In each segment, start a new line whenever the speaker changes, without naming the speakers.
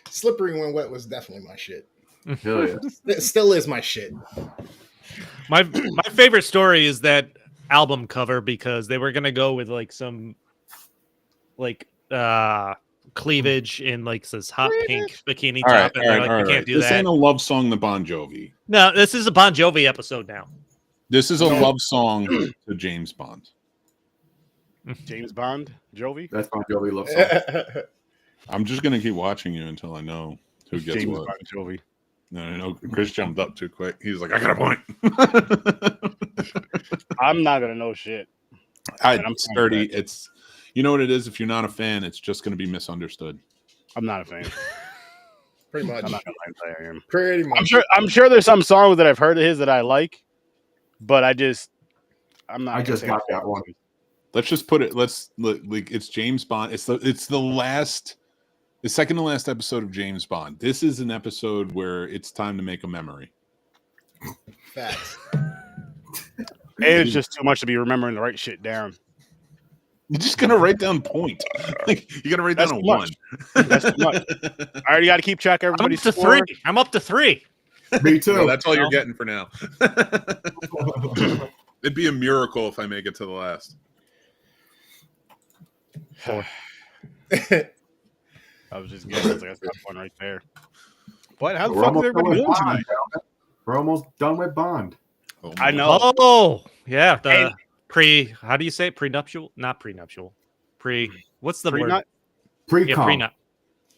Slippery When Wet was definitely my shit.
Hell yeah.
It still is my shit.
My favorite story is that album cover because they were gonna go with like some like cleavage in like this hot pink bikini top, and they're like, we can't do
this
that.
Ain't a love song to Bon Jovi.
No, this is a Bon Jovi episode now.
This is a love song to James Bond.
James Bond, Jovi.
That's Bon Jovi love song.
I'm just gonna keep watching you until I know who gets
James
what.
Bond, Jovi.
No, Chris jumped up too quick. He's like, I got a point.
I'm not gonna know shit.
I'm sturdy. It's, you know what it is. If you're not a fan, it's just gonna be misunderstood.
I'm not a fan.
Pretty much.
I'm not gonna lie, I am.
Pretty much.
I'm sure there's some songs that I've heard of his that I like, but I'm not.
I just got that one.
Let's just put it. Like it's James Bond. It's the second to last episode of James Bond. This is an episode where it's time to make a memory.
Facts.
It's just too much to be remembering the right shit down.
You're just gonna write down point. Like you gotta write down a one.
That's too much. I already got to keep track of everybody's score.
I'm up to 3.
Me too.
Well, that's all you're getting for now. It'd be a miracle if I make it to the last.
I was just guessing. That's got one right there. What? How the
We're
fuck is
almost done
everybody
with
doing
Bond.
tonight?
We're almost done with Bond.
Oh,
I know.
Oh, yeah. The
Hey.
how do you say it? Prenuptial? Not prenuptial. What's the word?
Pre-nut?
Pre-com.
Yeah,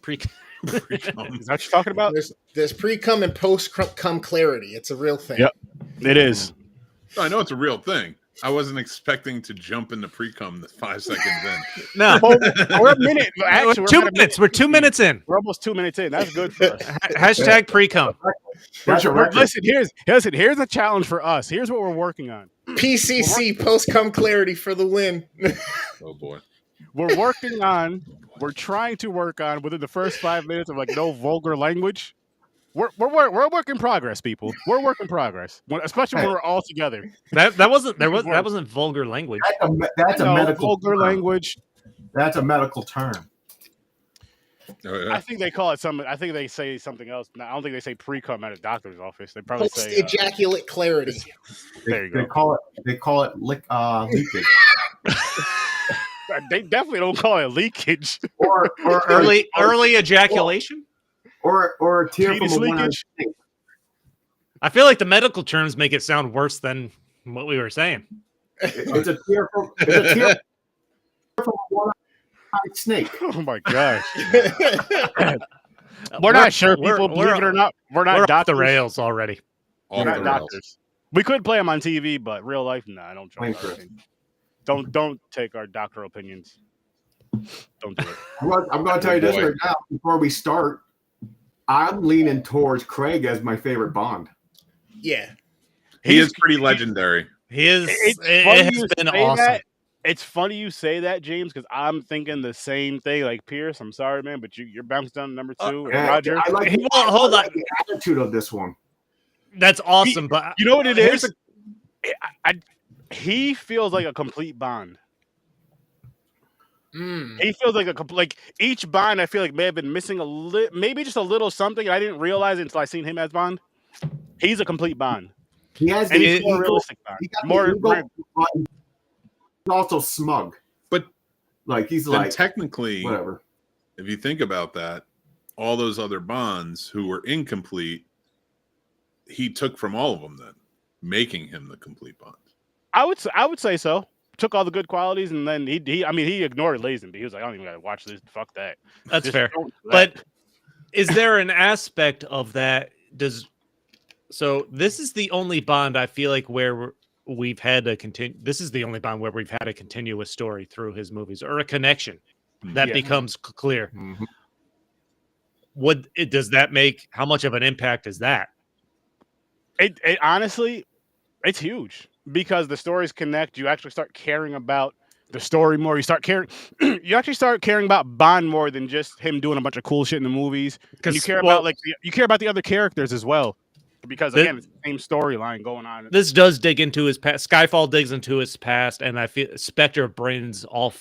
pre.
Is that what you're talking about?
There's pre-cum and post-cum clarity. It's a real thing.
Yep. It is.
I know it's a real thing. I wasn't expecting to jump into pre-cum 5 seconds in.
No.
We're a minute. Actually,
We're 2 minutes. We're 2 minutes in.
We're almost 2 minutes in. That's good for us.
Hashtag pre-cum.
That's a record.
Listen, here's a challenge for us. Here's what we're working on.
PCC, post-cum clarity for the win.
Oh boy.
We're trying to work on within the first 5 minutes of like no vulgar language. We're a work in progress, people. We're a work in progress, especially when we're all together.
That wasn't vulgar language.
That's a medical
vulgar
term.
language.
That's a medical term.
Oh, yeah.
I think they call it something. I think they say something else. I don't think they say pre-cum at a doctor's office. They probably say
Post-ejaculate clarity.
There you go.
They call it leakage.
They definitely don't call it leakage.
or
Early ejaculation.
Or a tear from
Penis
a one-eyed
leakage?
snake.
I feel like the medical terms make it sound worse than what we were saying.
It's a tear from a one-eyed snake.
Oh my gosh. We're not sure, people. Believe it or not, we're not
We're
doctors.
off the rails already.
We're
Off
not
the rails.
doctors. We could play them on TV, but real life, no, I don't trust our opinions. Don't take our doctoral opinions. Don't do it.
I'm going to tell you this right now before we start. I'm leaning towards Craig as my favorite Bond.
Yeah.
He is pretty legendary.
He is.
It's
It
funny
has
you
been
say
awesome.
that. It's funny you say that, James, because I'm thinking the same thing. Like Pierce, I'm sorry, man, but you're bounced down to number 2.
Yeah,
Roger,
I like
Hold on.
the attitude of this one.
That's awesome, but
you know what it
here's
is? He feels like a complete Bond. He feels like like each Bond. I feel like may have been missing maybe just a little something. I didn't realize it until I seen him as Bond. He's a complete Bond.
He has
And
the
he's more
ego-
realistic Bond.
He got
More.
the ego, but he's also smug.
But
like he's
then
like
technically,
whatever.
if you think about that, all those other Bonds who were incomplete, he took from all of them then, making him the complete Bond.
I would say so. Took all the good qualities and then he ignored Lazenby. He was like, I don't even gotta watch this. Fuck that.
that's
Just
fair.
don't do that.
But is there an aspect of that? So this is the only Bond I feel like where we've had a This is the only Bond where we've had a continuous story through his movies or a connection that becomes clear.
Mhm.
Does that make? How much of an impact is that?
It honestly, it's huge because the stories connect. You actually start caring about the story more. You start caring. You actually start caring about Bond more than just him doing a bunch of cool shit in the movies. Because you care about you care about the other characters as well. Because again, it's the same storyline going on.
This does dig into his past. Skyfall digs into his past, and I feel Spectre brings all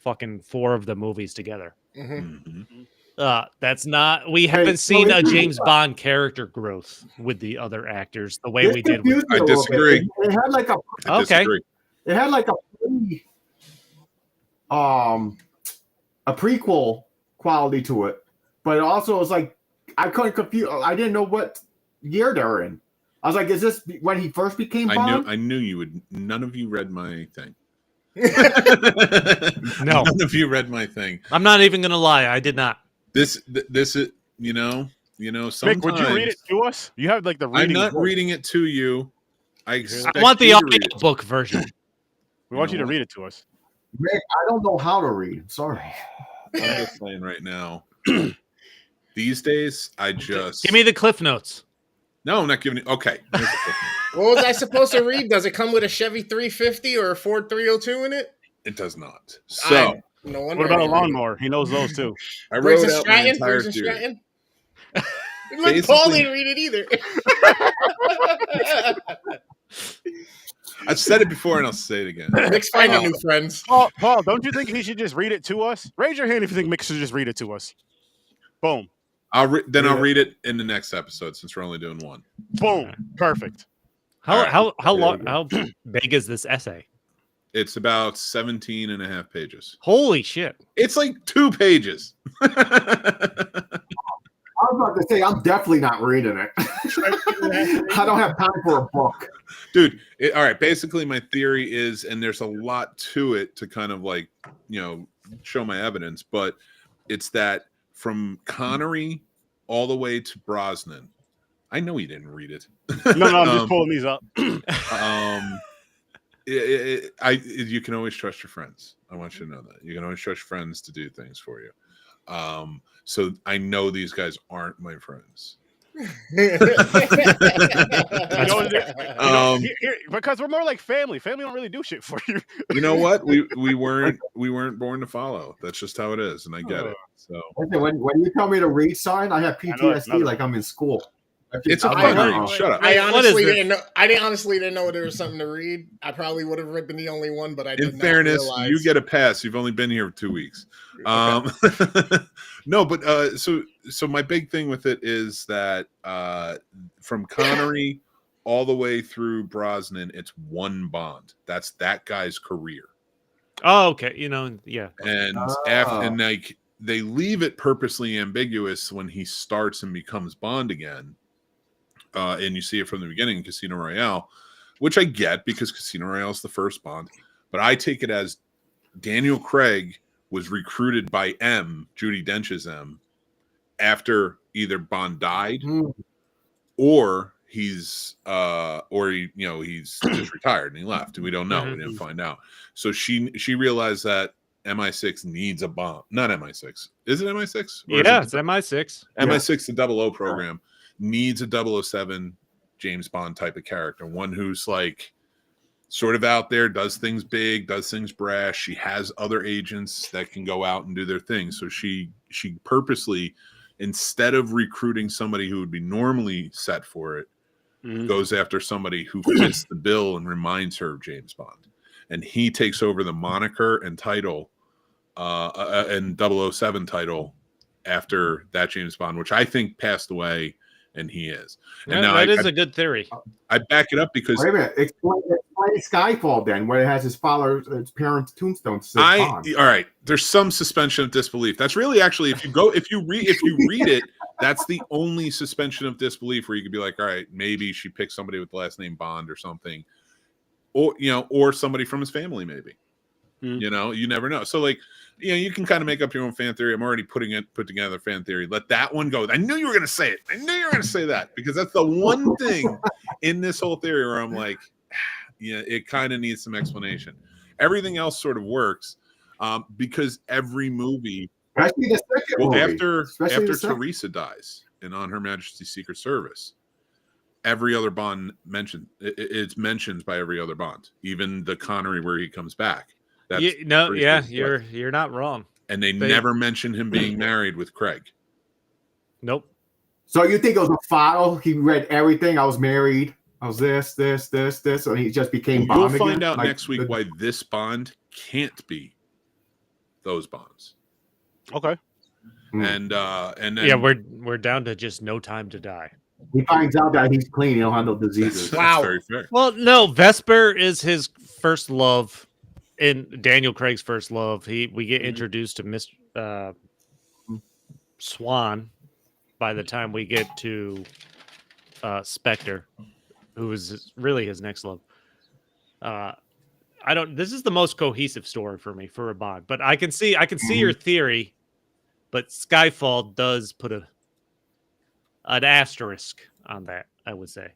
fucking 4 of the movies together.
Mm-hmm.
That's not. We
Hey,
haven't
so
seen a
it's-
James Bond character growth with the other actors the way
This
we did with.
confused me
I
a little bit.
disagree.
It had like a
I
Okay.
disagree.
it had like a prequel quality to it, but it also was like I couldn't confuse. I didn't know what year they're in. I was like, is this when he first became Bond?
I knew you would. None of you read my thing.
No.
None of you read my thing.
I'm not even gonna lie. I did not.
This is sometimes.
Mick, would you read it to us? You have like the
I'm
reading.
not
voice.
reading it to you. I expect
I want the
you to read it.
audiobook version.
We want
You
you to
know
read it to us.
Mick, I don't know how to read. Sorry.
I'm just saying right now. These days, I just
Give me the Cliff Notes.
No, I'm not giving you. Okay. Here's the clip.
What was I supposed to read? Does it come with a Chevy 350 or a Ford 302 in it?
It does not. So
No wonder.
What about
I
a
didn't read it.
lawnmower? He knows those too.
I
Briggs
wrote
and
out my
Stratton?
entire
Briggs and
theory.
Stratton? Look,
Basically-
Paul didn't read it either.
I've said it before and I'll say it again.
Nick's finding new friends.
Paul, don't you think he should just read it to us? Raise your hand if you think Mick should just read it to us. Boom.
I'll read it in the next episode since we're only doing one.
Boom. Perfect.
How
There
long?
you
How big is this essay?
It's about 17 and a half pages.
Holy shit!
It's like 2 pages.
I was about to say I'm definitely not reading it. I don't have time for a book.
Dude, all right. Basically, my theory is, and there's a lot to it to kind of like, show my evidence, but it's that from Connery all the way to Brosnan. I know he didn't read it.
No, I'm just pulling these up.
You can always trust your friends. I want you to know that. You can always trust friends to do things for you. So I know these guys aren't my friends.
Because we're more like family. Family don't really do shit for you.
You know what? We weren't born to follow. That's just how it is, and I get it. So
When you tell me to read sign, I have
I know it's
PTSD
another-
like I'm in school.
it's a
I'm
fun
like,
read.
oh.
Shut up.
I
What is
honestly
this?
didn't know. Honestly didn't know there was something to read. I probably would have been the only one, but I did
In
not
fairness,
realize.
you get a pass. You've only been here 2 weeks. No, but so my big thing with it is that from Connery all the way through Brosnan, it's one Bond. That's that guy's career.
Oh, okay. Yeah.
And and like they leave it purposely ambiguous when he starts and becomes Bond again. And you see it from the beginning in Casino Royale, which I get because Casino Royale is the first Bond. But I take it as Daniel Craig was recruited by Judi Dench's M, after either Bond died or he's he's just retired and he left. And we don't know. We didn't find out. So she realized that MI6 needs a bomb. Not MI6. Is it MI6?
Yeah, it's MI6.
MI6, the 00 program, needs a 007 James Bond type of character. One who's like sort of out there, does things big, does things brash. She has other agents that can go out and do their thing. So she purposely, instead of recruiting somebody who would be normally set for it, goes after somebody who fits the bill and reminds her of James Bond. And he takes over the moniker and title and 007 title after that James Bond, which I think passed away, and he is. And now
That is a good theory.
I back it up because
Wait a minute. Explain Skyfall then, where it has his parents' tombstone. Says Bond.
all right. There's some suspension of disbelief. That's really actually if you read it, that's the only suspension of disbelief where you could be like, all right, maybe she picked somebody with the last name Bond or something, or somebody from his family, maybe. You never know. So like, you can kind of make up your own fan theory. I'm already put together a fan theory. Let that one go. I knew you were going to say it. I knew you were going to say that because that's the one thing in this whole theory where I'm like, it kind of needs some explanation. Everything else sort of works because every movie,
Especially the second movie.
after Teresa dies and On Her Majesty's Secret Service, every other Bond it's mentioned by every other Bond, even the Connery where he comes back.
You're not wrong.
And they never mention him being married with Craig.
Nope.
So you think it was a file? He read everything. I was married. I was this, and he just became Bond
You'll
again?
find out
Like,
next week why this Bond can't be those Bonds.
Okay.
And then
Yeah, we're down to just No Time to Die.
He finds out that he's clean. He don't have no diseases.
that's
Wow.
very fair.
Well, no, Vesper is his first love, in Daniel Craig's first love. We get introduced to Miss Swan by the time we get to Spectre, who is really his next love. This is the most cohesive story for me for a Bond, but I can see your theory, but Skyfall does put an asterisk on that, I would say.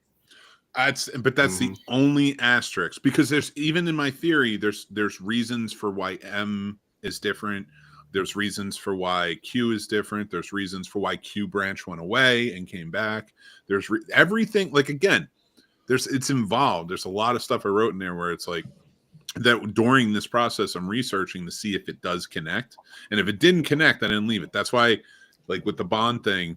That's the only asterisk, because there's, even in my theory, there's reasons for why M is different. There's reasons for why Q is different. There's reasons for why Q branch went away and came back. There's everything, like, again, it's involved. There's a lot of stuff I wrote in there where it's like that during this process I'm researching to see if it does connect. And if it didn't connect, I didn't leave it. That's why, like with the Bond thing,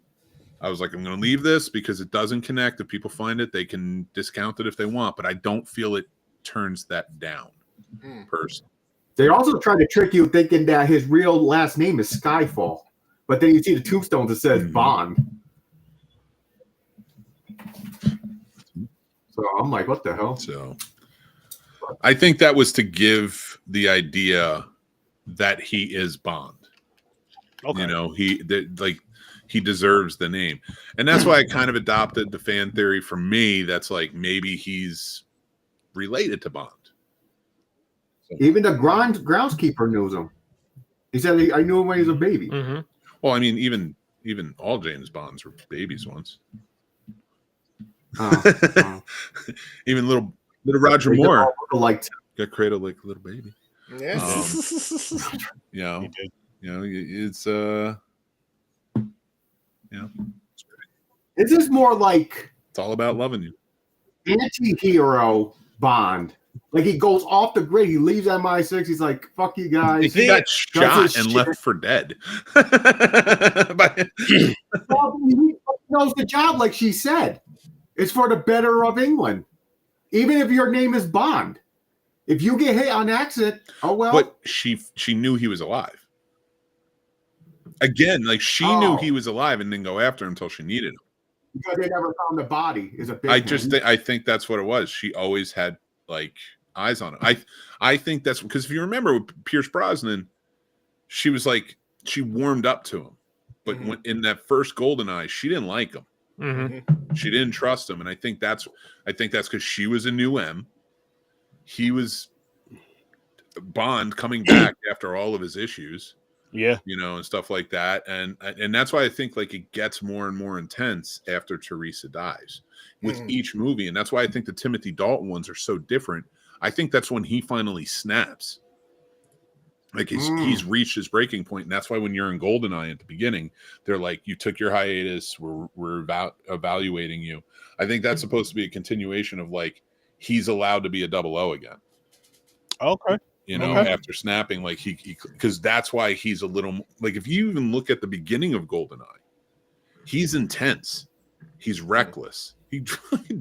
I was like, I'm going to leave this because it doesn't connect. If people find it, they can discount it if they want, but I don't feel it turns that down. Personally.
They also try to trick you thinking that his real last name is Skyfall, but then you see the tombstones that says Bond. So I'm like, what the hell?
So I think that was to give the idea that he is Bond.
Okay.
You know, he deserves the name. And that's why I kind of adopted the fan theory from me. That's like, maybe he's related to Bond.
Even the groundskeeper knows him. He said, I knew him when he was a baby.
Mm-hmm.
Well, I mean, even all James Bonds were babies once. Even little Roger Moore got cradled like a little baby.
Yeah.
It's
This is more like
it's all about loving you.
Anti-hero Bond. Like, he goes off the grid. He leaves MI6. He's like, fuck you guys.
He got shot and left for dead. But
well, he knows the job, like she said. It's for the better of England. Even if your name is Bond. If you get hit on accident, oh well.
But she knew he was alive. Again, like, she knew he was alive and didn't go after him until she needed him.
Because they never found the body. Is a big
I think that's what it was. She always had, like, eyes on him. I think that's because if you remember with Pierce Brosnan, she was like, she warmed up to him, but when, in that first GoldenEye, she didn't like him.
Mm-hmm.
She didn't trust him, and I think that's because she was a new M. He was Bond coming back after all of his issues, and stuff like that, and that's why I think, like, it gets more and more intense after Teresa dies with each movie, and that's why I think the Timothy Dalton ones are so different. I think that's when he finally snaps. Like, he's reached his breaking point, and that's why when you're in GoldenEye at the beginning, they're like, you took your hiatus, we're evaluating you. I think that's supposed to be a continuation of, like, he's allowed to be a 00 again.
Okay.
After snapping, like, because that's why he's a little, like, if you even look at the beginning of GoldenEye, he's intense, he's reckless. He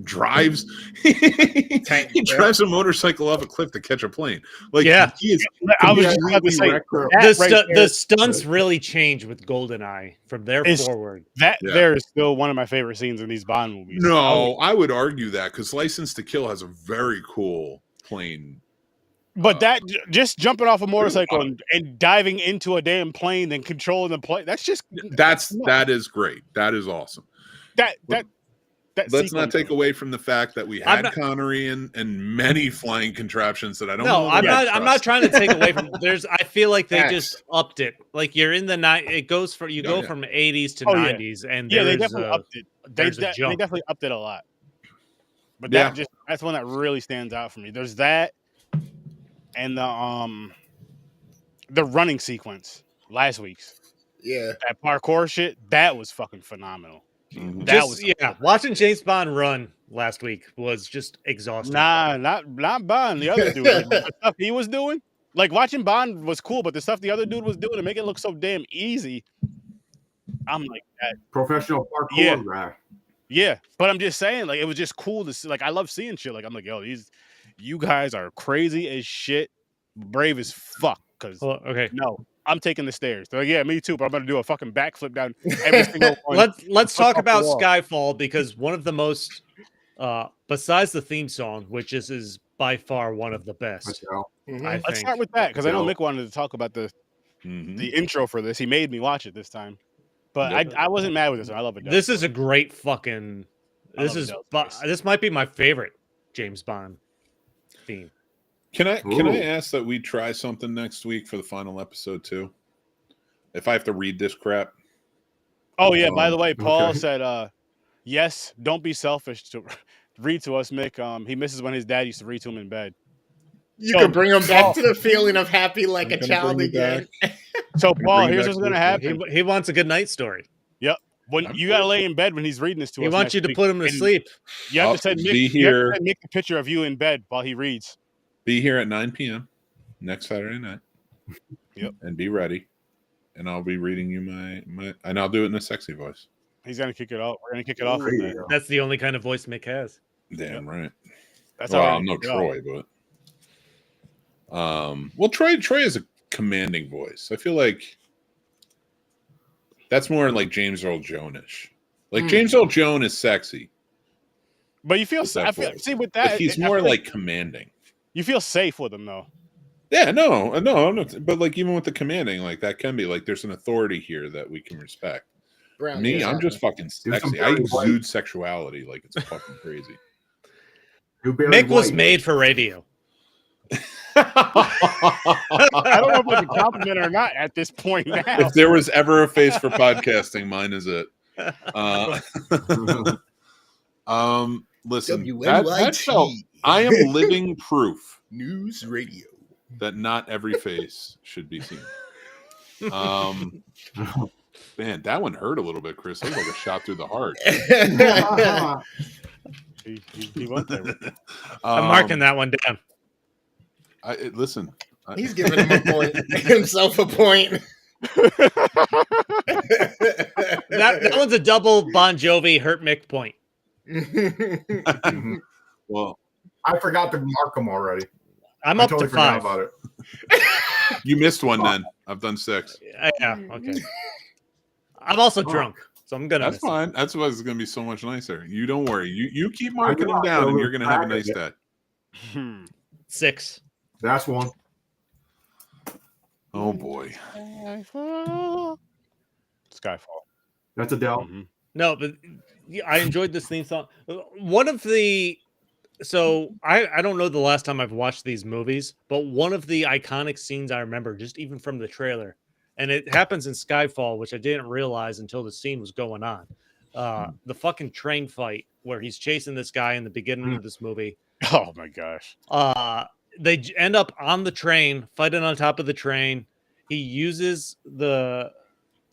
drives. He drives a motorcycle off a cliff to catch a plane. Like, he is.
I was just about to say
the stunts really change with GoldenEye from there forward.
There is still one of my favorite scenes in these Bond movies.
No, I would argue that because License to Kill has a very cool plane.
But that just jumping off a motorcycle and diving into a damn plane and controlling the plane, that is great. That is awesome. Let's not take away from the fact that we had Connery and many flying contraptions that I don't know.
I'm not trying to take away from I feel like they just upped it. Like, you're in the night, it goes from from 80s to 90s, and
they definitely upped it. They definitely upped it a lot. But that's one that really stands out for me. There's that, and the running sequence last week's.
Yeah.
That parkour shit, that was fucking phenomenal.
Watching James Bond run last week was just exhausting.
Nah, not Bond. The other dude, the stuff he was doing, like, watching Bond was cool, but the stuff the other dude was doing to make it look so damn easy, I'm like, that
professional parkour guy.
Yeah, but I'm just saying, like, it was just cool to see. Like, I love seeing shit. Like, I'm like, yo, you guys are crazy as shit, brave as fuck. Because I'm taking the stairs. They're like, yeah, me too, but I'm gonna do a fucking backflip down every single one.
Let's
Flip
talk
off the
about
wall.
Skyfall, because one of the most besides the theme song, which is by far one of the best.
Mhm.
I
Let's
think.
start with that because I know
So-
Mick wanted to talk about the
Mhm.
intro for this. He made me watch it this time, but
Yep.
I wasn't mad with this one. I love it.
This is a great fucking.
I
This
love
is
Adele's voice.
this might be my favorite James Bond theme.
Can I
Ooh.
ask that we try something next week for the final episode too? If I have to read this crap,
Oh yeah. By the way, Paul
okay.
said, "Yes, don't be selfish to read to us, Mick. He misses when his dad used to read to him in bed."
You
So,
could bring him back
Paul-
to the feeling of happy like
I'm
a
gonna
child
bring you
again.
So Paul,
bring
here's
back
what's gonna
Lucy.
happen.
He wants a good night story.
When you gotta lay in bed when he's reading this to
He
us.
wants
next
you to
week,
put him to
and
sleep.
You have
I'll
to send Mick.
be
You have
here.
to send Mick the picture of you in bed while he reads.
Be here at 9 p.m. next Saturday night.
Yep.
And be ready. And I'll be reading you my and I'll do it in a sexy voice.
He's gonna kick it off. We're gonna kick it off
There
with
you
that.
go.
That's the only kind of voice Mick has.
Damn right.
That's how
Well,
we're
I'm
gonna
no
kick it off.
Troy, but well, Troy has a commanding voice. I feel like that's more like James Earl Jones-ish. Like James Earl Jones is sexy,
But you feel,
with that
I feel,
voice.
see with that,
but he's
I
more
feel
like commanding.
you feel safe with him though.
Yeah, no, I'm not, but like even with the commanding, like that can be like there's an authority here that we can respect.
Brown,
Me,
yeah.
I'm just fucking
some
sexy. I
Barry
exude sexuality like it's fucking crazy.
Do Barry
Mick was
White.
made for radio.
I don't know if it's a compliment or not at this point now.
If there was ever a face for podcasting, mine is it. Listen, that felt. I am living proof
News Radio.
that not every face should be seen. Man, that one hurt a little bit, Chris. That was like a shot through the heart.
He went there.
I'm marking that one down.
Listen,
He's giving him a point, himself a point.
That one's a double Bon Jovi hurt Mick point.
well,
I forgot to mark them already.
I'm
I
up
totally
to
forgot
5.
about it.
you missed one then. I've done 6.
Yeah, okay. I'm also drunk, so I'm gonna.
That's
miss it.
fine. That's why it's gonna be so much nicer. You don't worry. You keep marking them
I
down, and
know
you're gonna have a nice
practice
day.
6.
That's one.
Oh boy.
Skyfall.
That's Adele.
Mm-hmm.
No, but I enjoyed this theme song. One of the so I don't know the last time I've watched these movies, but one of the iconic scenes I remember, just even from the trailer, and it happens in Skyfall, which I didn't realize until the scene was going on. The fucking train fight where he's chasing this guy in the beginning of this movie.
Oh my gosh.
They end up on the train, fighting on top of the train. He uses the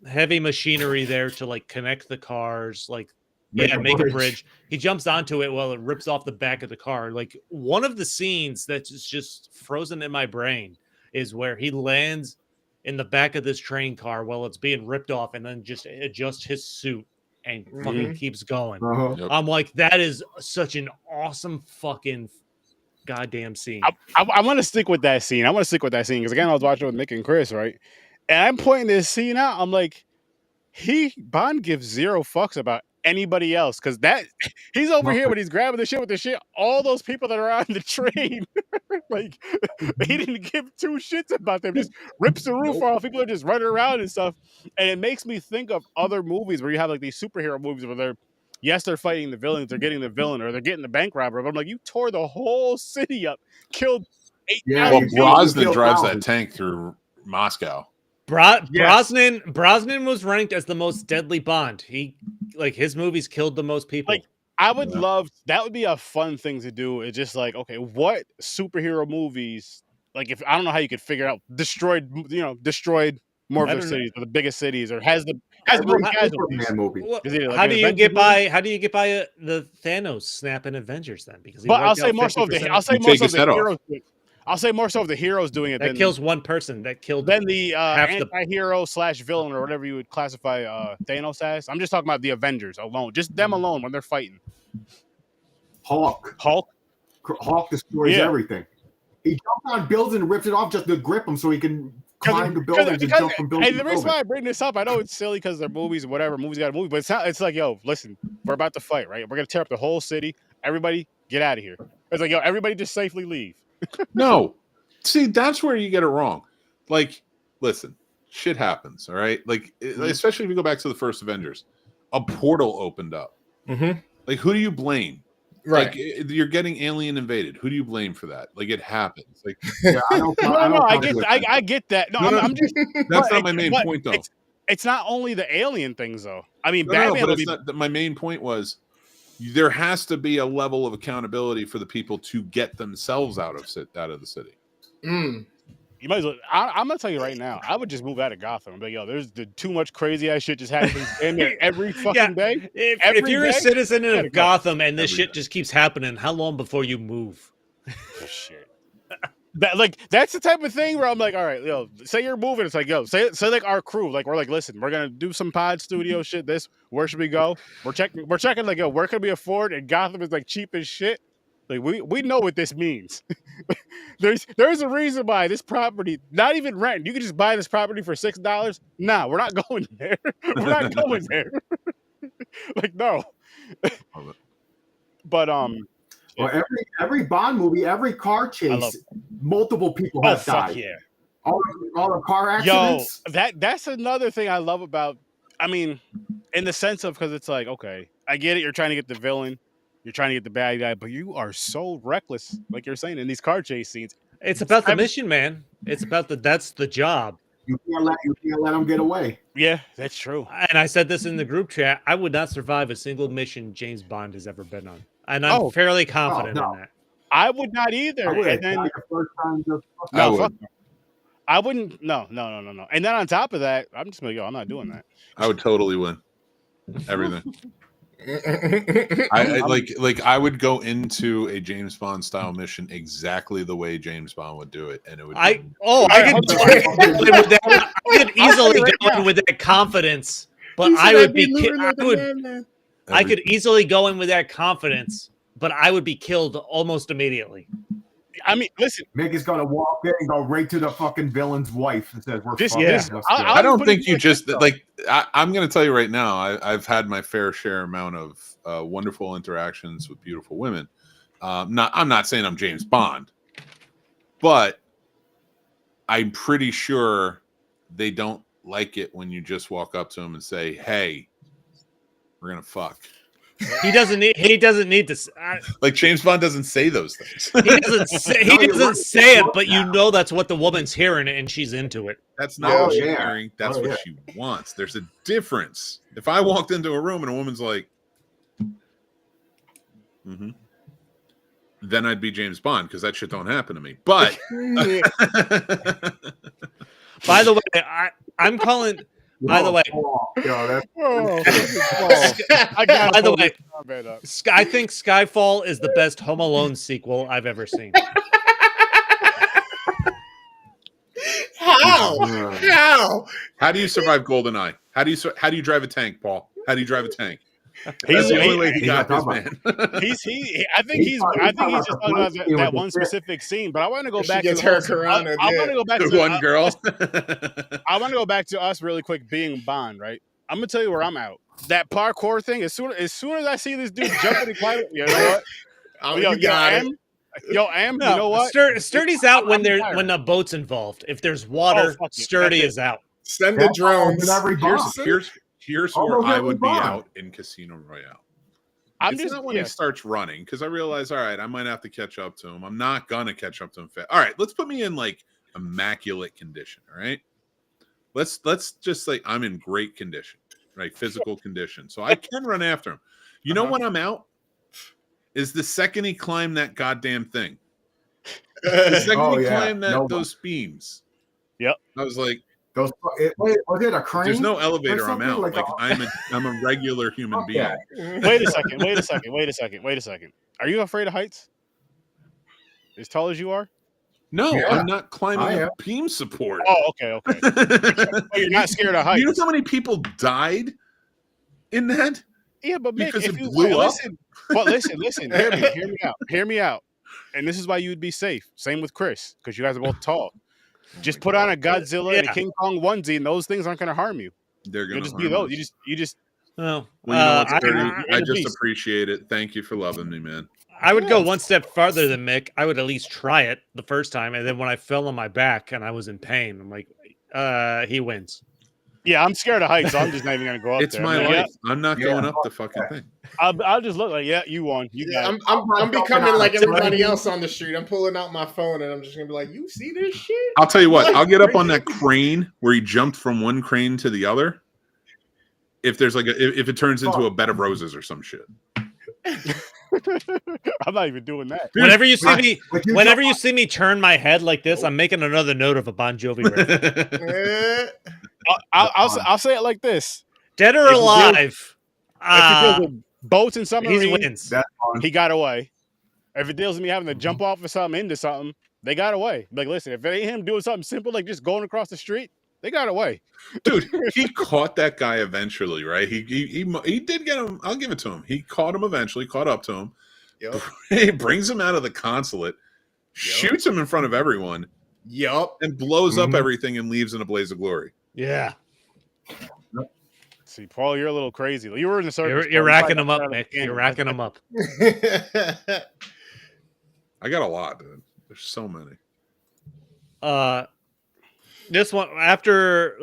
heavy machinery there to like connect the cars, like make a bridge. He jumps onto it while it rips off the back of the car. Like one of the scenes that's just frozen in my brain is where he lands in the back of this train car while it's being ripped off and then just adjusts his suit and fucking keeps going.
Uh-huh.
I'm like, that is such an awesome fucking goddamn scene.
I want to stick with that scene. Because again, I was watching with Mick and Chris, right? And I'm pointing this scene out. I'm like, Bond gives 0 fucks about anybody else because that he's over here when he's grabbing the shit with the shit. All those people that are on the train, like he didn't give 2 shits about them. Just rips the roof off. People are just running around and stuff. And it makes me think of other movies where you have like these superhero movies where they're fighting the villains, they're getting the villain, or they're getting the bank robber. But I'm like, you tore the whole city up, killed 8,000
Well,
people.
Brosnan
killed
drives that
thousands.
tank through Moscow.
Brosnan was ranked as the most deadly Bond. He his movies killed the most people.
Like, I would love that. Would be a fun thing to do. It's just like, okay, what superhero movies? Like, if I don't know how you could figure out destroyed more of
I
their
don't
cities or the biggest cities, or has the
Every
most casualties.
Superman movie.
Well,
Is it like
how
an
do you
Avengers
get by?
movie?
How do you get by the Thanos snap in Avengers then? Because he
But I'll
wiped
say
out
more so of
50%.
the I'll say
You
more
take
so of
his
the
head off.
heroes. I'll say more so of the heroes doing it.
that
than,
kills one person. That killed
Then the
half the-
anti-hero / villain or whatever you would classify Thanos as. I'm just talking about the Avengers alone, just them alone when they're fighting.
Hulk.
Hulk.
Hulk destroys
Yeah.
everything. He jumps on buildings and rips it off just to grip him so he can climb the buildings and jump from building
and
to
the reason
building.
why I bring this up, I know it's silly because they're movies or whatever. Movies got a movie, but it's like, yo, listen, we're about to fight, right? We're gonna tear up the whole city. Everybody, get out of here. It's like, yo, everybody, just safely leave.
No, see, that's where you get it wrong. Like, listen, shit happens, all right? Like, especially if you go back to the first Avengers, a portal opened up.
Mm-hmm.
Like, who do you blame?
Right.
Like, you're getting alien invaded. Who do you blame for that? Like, it happens. Like,
Yeah, I don't.
I get that. No, I'm just.
that's
but
not my main point, though.
It's not only the alien things, though. I mean,
No,
Batman.
but it's not, my main point was there has to be a level of accountability for the people to get themselves out of the city.
Mm.
You might as well. I'm gonna tell you right now. I would just move out of Gotham. But yo, there's too much crazy ass shit just happens in there every fucking day.
If you're a citizen of Gotham and this
Every
shit just keeps happening, how long before you move?
Oh, shit. That's the type of thing where I'm like, all right, yo, say you're moving. It's like, yo, say like our crew, like we're like, listen, we're gonna do some pod studio shit. Where should we go? We're checking like, yo, where can we afford? And Gotham is like cheap as shit. Like we know what this means. There's a reason why this property, not even rent. You can just buy this property for $6. Nah, we're not going there. We're not going there. Like, no. But
Well, every Bond movie, every car chase, multiple people have died.
Fuck yeah.
All the car accidents.
Yo, that's another thing I love about. I mean, in the sense of, because it's like, okay, I get it. You're trying to get the villain. You're trying to get the bad guy, but you are so reckless, like you're saying in these car chase scenes.
It's about the mission, man. It's about that's the job.
You can't let them get away.
Yeah, that's true.
And I said this in the group chat. I would not survive a single mission James Bond has ever been on, and I'm fairly confident in that.
I would not either. And then I wouldn't. No. And then on top of that, I'm just like, yo, I'm not doing that.
I would totally win everything. I would go into a James Bond style mission exactly the way James Bond would do it, and it would. I
could easily go in with that confidence, but I could easily go in with that confidence, but I would be killed almost immediately.
I mean, listen,
Mick is gonna walk in and go right to the fucking villain's wife and says, "We're fucking."
I don't think you just like. I'm going to tell you right now. I've had my fair share amount of wonderful interactions with beautiful women. I'm not saying I'm James Bond, but I'm pretty sure they don't like it when you just walk up to them and say, "Hey, we're gonna fuck."
He doesn't need to.
Like James Bond doesn't say those things.
He doesn't say it, but you know that's what the woman's hearing, and she's into it.
That's not what she's hearing. That's what she wants. There's a difference. If I walked into a room and a woman's like, then I'd be James Bond because that shit don't happen to me. But
by the way, I'm calling. By the way, I think Skyfall is the best Home Alone sequel I've ever seen.
How?
How do you survive GoldenEye? How do you drive a tank, Paul? How do you drive a tank? That's the only way he got this man.
I think he's just talking about that one specific scene. But I want to go back to I want to go back to
one girl.
I want to go back to us really quick being Bond, right? I'm gonna tell you where I'm at. That parkour thing. As soon as I see this dude jumping and climbing, you know what? You know what?
Sturdy's out when the boat's involved. If there's water, Sturdy is out.
Send the drones.
Here's where I would be out in Casino Royale. It's not when he starts running, because I realize, all right, I might have to catch up to him. I'm not gonna catch up to him fast. All right, let's put me in like immaculate condition. All right, let's just like I'm in great condition, right? Physical condition, so I can run after him. You know when I'm out is the second he climbed that goddamn thing. The second he climbed those beams.
Yep,
I was like.
Was it a crane?
There's no elevator. I'm out. Like I'm a regular human being.
Wait a second. Are you afraid of heights? As tall as you are?
No, I'm not climbing a beam support.
Oh, okay. You're not scared of heights.
You know how many people died in that?
Yeah, but Mick,
because it blew up.
Listen. Hear me out. And this is why you would be safe. Same with Chris, because you guys are both tall. Just
my
put on
God.
a Godzilla and a King Kong onesie, and those things aren't going to harm you.
They're
You'll
gonna
just be
harm
those.
us.
You just.
No.
Well, you know what,
I,
Sturdy?
you're
I
the
just
beast.
appreciate it. Thank you for loving me, man.
I would go
Yes.
one step farther than Mick. I would at least try it the first time, and then when I fell on my back and I was in pain, I'm like, he wins.
Yeah, I'm scared of heights, so I'm just not even going to go up
It's
there.
my
I'm like,
life. I'm not
Yeah.
going up the fucking thing.
I'll just look like, yeah, you won. You
Yeah,
got it.
I'm becoming
out
like
of
everybody
training.
else on the street. I'm pulling out my phone and I'm just gonna be like, "You see this shit?"
I'll tell you what. I'll get up on that crane where he jumped from one crane to the other. If there's like if it turns into a bed of roses or some shit.
I'm not even doing that.
Whenever you see me,
Like you
whenever you see me turn my head like this, I'm making another note of a Bon Jovi riff.
Eh,
I'll say it like this:
Dead or
If he deals-
alive,
if it deals with boats and
he
submarines,
wins.
That's fun.
he got away. If it deals with me having to jump off of something into something, they got away. Like, listen, if it ain't him doing something simple like just going across the street, they got away.
Dude, he caught that guy eventually, right? He did get him. I'll give it to him. He caught him eventually, caught up to him.
Yup.
He brings him out of the consulate, shoots him in front of everyone,
yup.
and blows up
Mhm.
everything and leaves in a blaze of glory.
Yeah,
See, Paul, you're a little crazy. You were in the circus.
you're
Paul. You
racking
probably
them
got
up,
that out of
Mick.
the
You're
can.
racking them up.
I got a lot, dude. There's so many.
This one after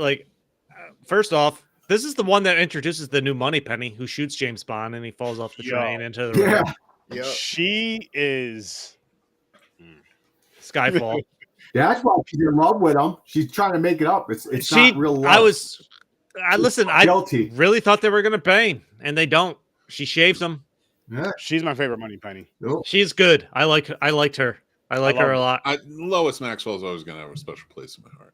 first off, this is the one that introduces the new Moneypenny who shoots James Bond and he falls off the
Yo.
train into the
Yeah.
river.
Yup.
She is.
Skyfall.
That's why she's in love with him. She's trying to make it up. It's not real love.
I
Guilty.
really thought they were gonna bang, and they don't. She shaves him.
Yeah.
She's my favorite money penny.
Nope.
She's good. I liked her. I liked her
love
a
her.
lot.
Lois Maxwell's always going to have a special place in my heart.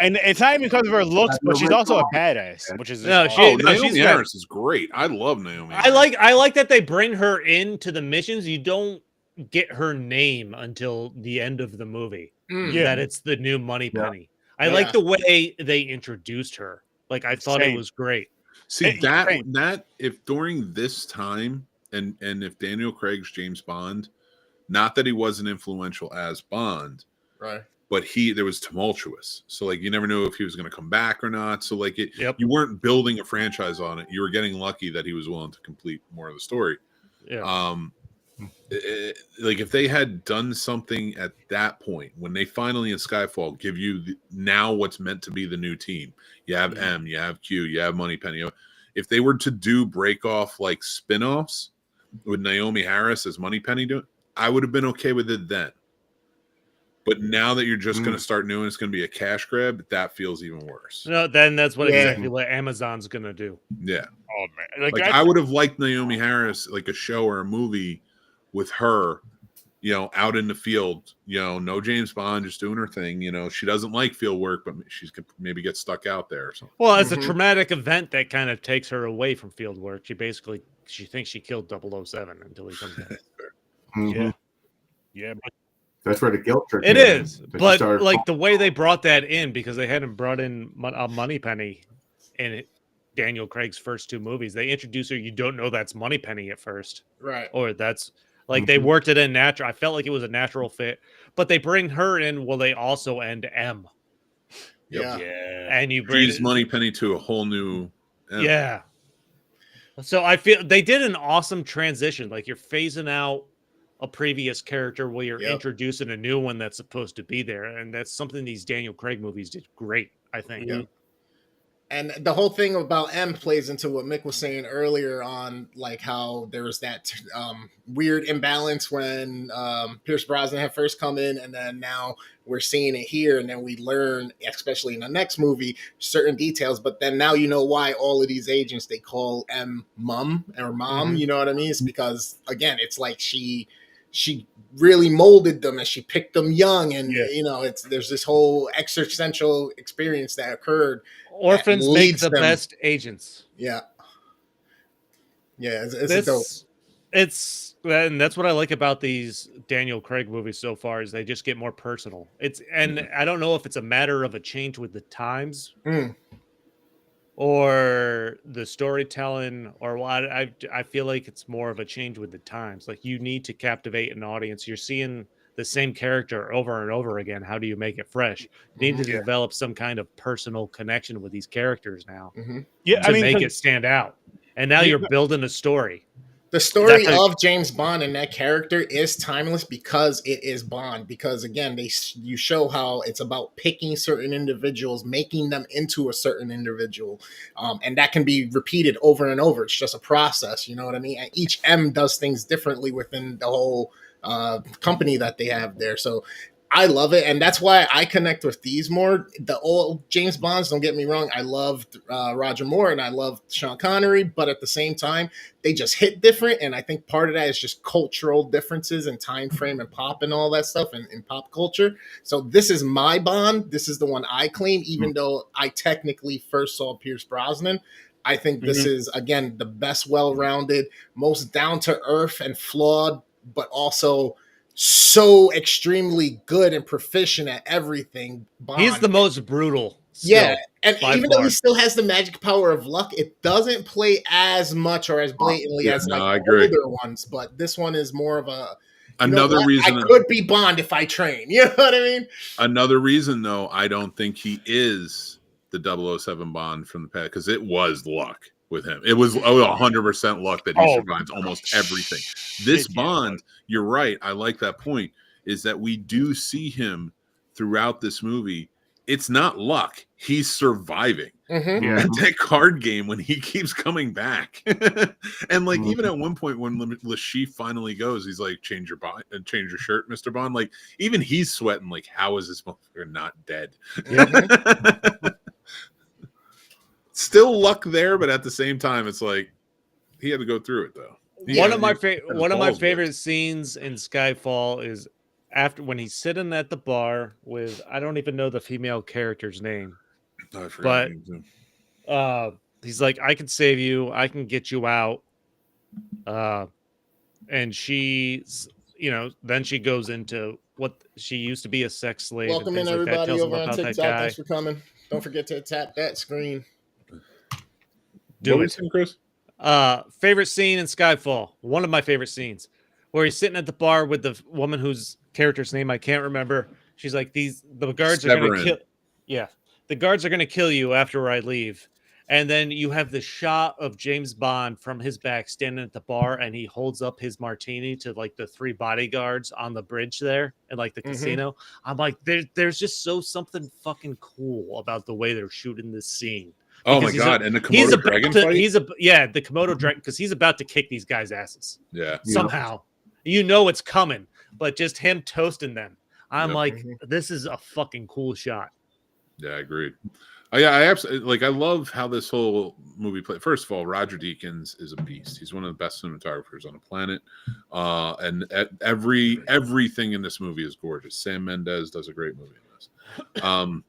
And it's not even because of her looks, but she's also a badass, which is
No,
just
she-
Oh,
no,
Naomi
she's good.
Harris is great. I love Naomi.
I like that they bring her into the missions. You don't get her name until the end of the movie.
Mm.
Yeah.
That it's the new Moneypenny. I
Yeah.
like the way they introduced her. Like I thought it
Same.
was great.
See
Hey, same.
that if during this time and if Daniel Craig's James Bond, not that he wasn't influential as Bond,
Right.
but there was tumultuous. So like you never knew if he was going to come back or not. So like
Yep.
you weren't building a franchise on it. You were getting lucky that he was willing to complete more of the story.
Yeah.
Like if they had done something at that point when they finally in Skyfall give you now what's meant to be the new team, you have M, you have Q, you have Moneypenny. If they were to do break off like spin-offs with Naomi Harris as Moneypenny doing, I would have been okay with it then. But now that you're just going to start new and it's going to be a cash grab, that feels even worse.
No, then that's what
Yeah.
exactly what Amazon's gonna do.
Yeah.
Oh man,
Like I would have liked Naomi Harris, like a show or a movie with her, out in the field, no James Bond, just doing her thing. She doesn't like field work, but she could maybe get stuck out there or something.
Well, it's a
Mhm.
traumatic event that kind of takes her away from field work. She thinks she killed 007 until he comes back.
Mhm.
yeah, but
That's where the guilt trip
It
came in.
is,
That she
but
started
like the way they brought that in, because they hadn't brought in a Moneypenny in Daniel Craig's first two movies. They introduce her, you don't know that's Moneypenny at first,
Right.
or that's like they worked it in natural. I felt like it was a natural fit, but they bring her in. Will they also end M?
Yeah.
yeah.
And you bring
She's Moneypenny to a whole new.
yeah. So I feel they did an awesome transition. Like you're phasing out a previous character while you're
Yep.
introducing a new one that's supposed to be there, and that's something these Daniel Craig movies did great. I think.
Yeah. And the whole thing about M plays into what Mick was saying earlier on, like how there was that weird imbalance when Pierce Brosnan had first come in, and then now we're seeing it here, and then we learn, especially in the next movie, certain details. But then now you know why all of these agents they call M Mum or Mom.
Mhm.
You know what I mean? It's because again, it's like she really molded them and she picked them young, and there's this whole existential experience that occurred.
Orphans make
leads
the
them-
best agents.
Yeah, it's dope.
And that's what I like about these Daniel Craig movies so far is they just get more personal. I don't know if it's a matter of a change with the times
Mm.
or the storytelling or what. I feel like it's more of a change with the times. Like you need to captivate an audience. You're seeing the same character over and over again. How do you make it fresh? You need to develop some kind of personal connection with these characters now to make it stand out. And now you're building a story.
The story of James Bond and that character is timeless because it is Bond. Because again, you show how it's about picking certain individuals, making them into a certain individual, and that can be repeated over and over. It's just a process, you know what I mean? And each M does things differently within the whole company that they have there. So I love it, and that's why I connect with these more. The old James Bonds, don't get me wrong, I loved Roger Moore and I loved Sean Connery, but at the same time, they just hit different, and I think part of that is just cultural differences and time frame and pop and all that stuff and in pop culture. So this is my Bond. This is the one I claim, even though I technically first saw Pierce Brosnan. I think this is, again, the best well-rounded, most down-to-earth and flawed, but also so extremely good and proficient at everything. Bond.
He's the most brutal.
Yeah, and even though he still has the magic power of luck, it doesn't play as much or as blatantly as older ones. But this one is more of a
another reason
I could be Bond if I train. You know what I mean?
Another reason, though, I don't think he is the 007 Bond from the past, because it was luck with him. It was 100% luck that he survives almost everything. This Bond, you're right, I like that point, is that we do see him throughout this movie. It's not luck. He's surviving. That card game when he keeps coming back. And like even at one point when Le Chiffre finally goes, he's like, change your shirt, Mr. Bond. Like even he's sweating, like, how is this motherfucker not dead? Still luck there, but at the same time, it's like he had to go through it though.
One of my favorite scenes in Skyfall is after when he's sitting at the bar with, I don't even know the female character's name, but he's like, I can save you, I can get you out, and she's, then she goes into what she used to be, a sex slave.
Welcome in everybody over on TikTok. Thanks for coming. Don't forget to tap that screen.
Do it, Chris. Favorite scene in Skyfall. One of my favorite scenes, where he's sitting at the bar with the woman whose character's name I can't remember. She's like, the guards are going to kill. Yeah, the guards are going to kill you after I leave. And then you have the shot of James Bond from his back standing at the bar, and he holds up his martini to like the three bodyguards on the bridge there and like the casino. I'm like, there's just something fucking cool about the way they're shooting this scene.
Oh my god! And the Komodo dragon fight.
The Komodo dragon, because he's about to kick these guys' asses.
Yeah,
somehow it's coming, but just him toasting them. I'm like, this is a fucking cool shot.
Yeah, agreed. I absolutely like. I love how this whole movie played. First of all, Roger Deakins is a beast. He's one of the best cinematographers on the planet, and everything in this movie is gorgeous. Sam Mendes does a great movie in this.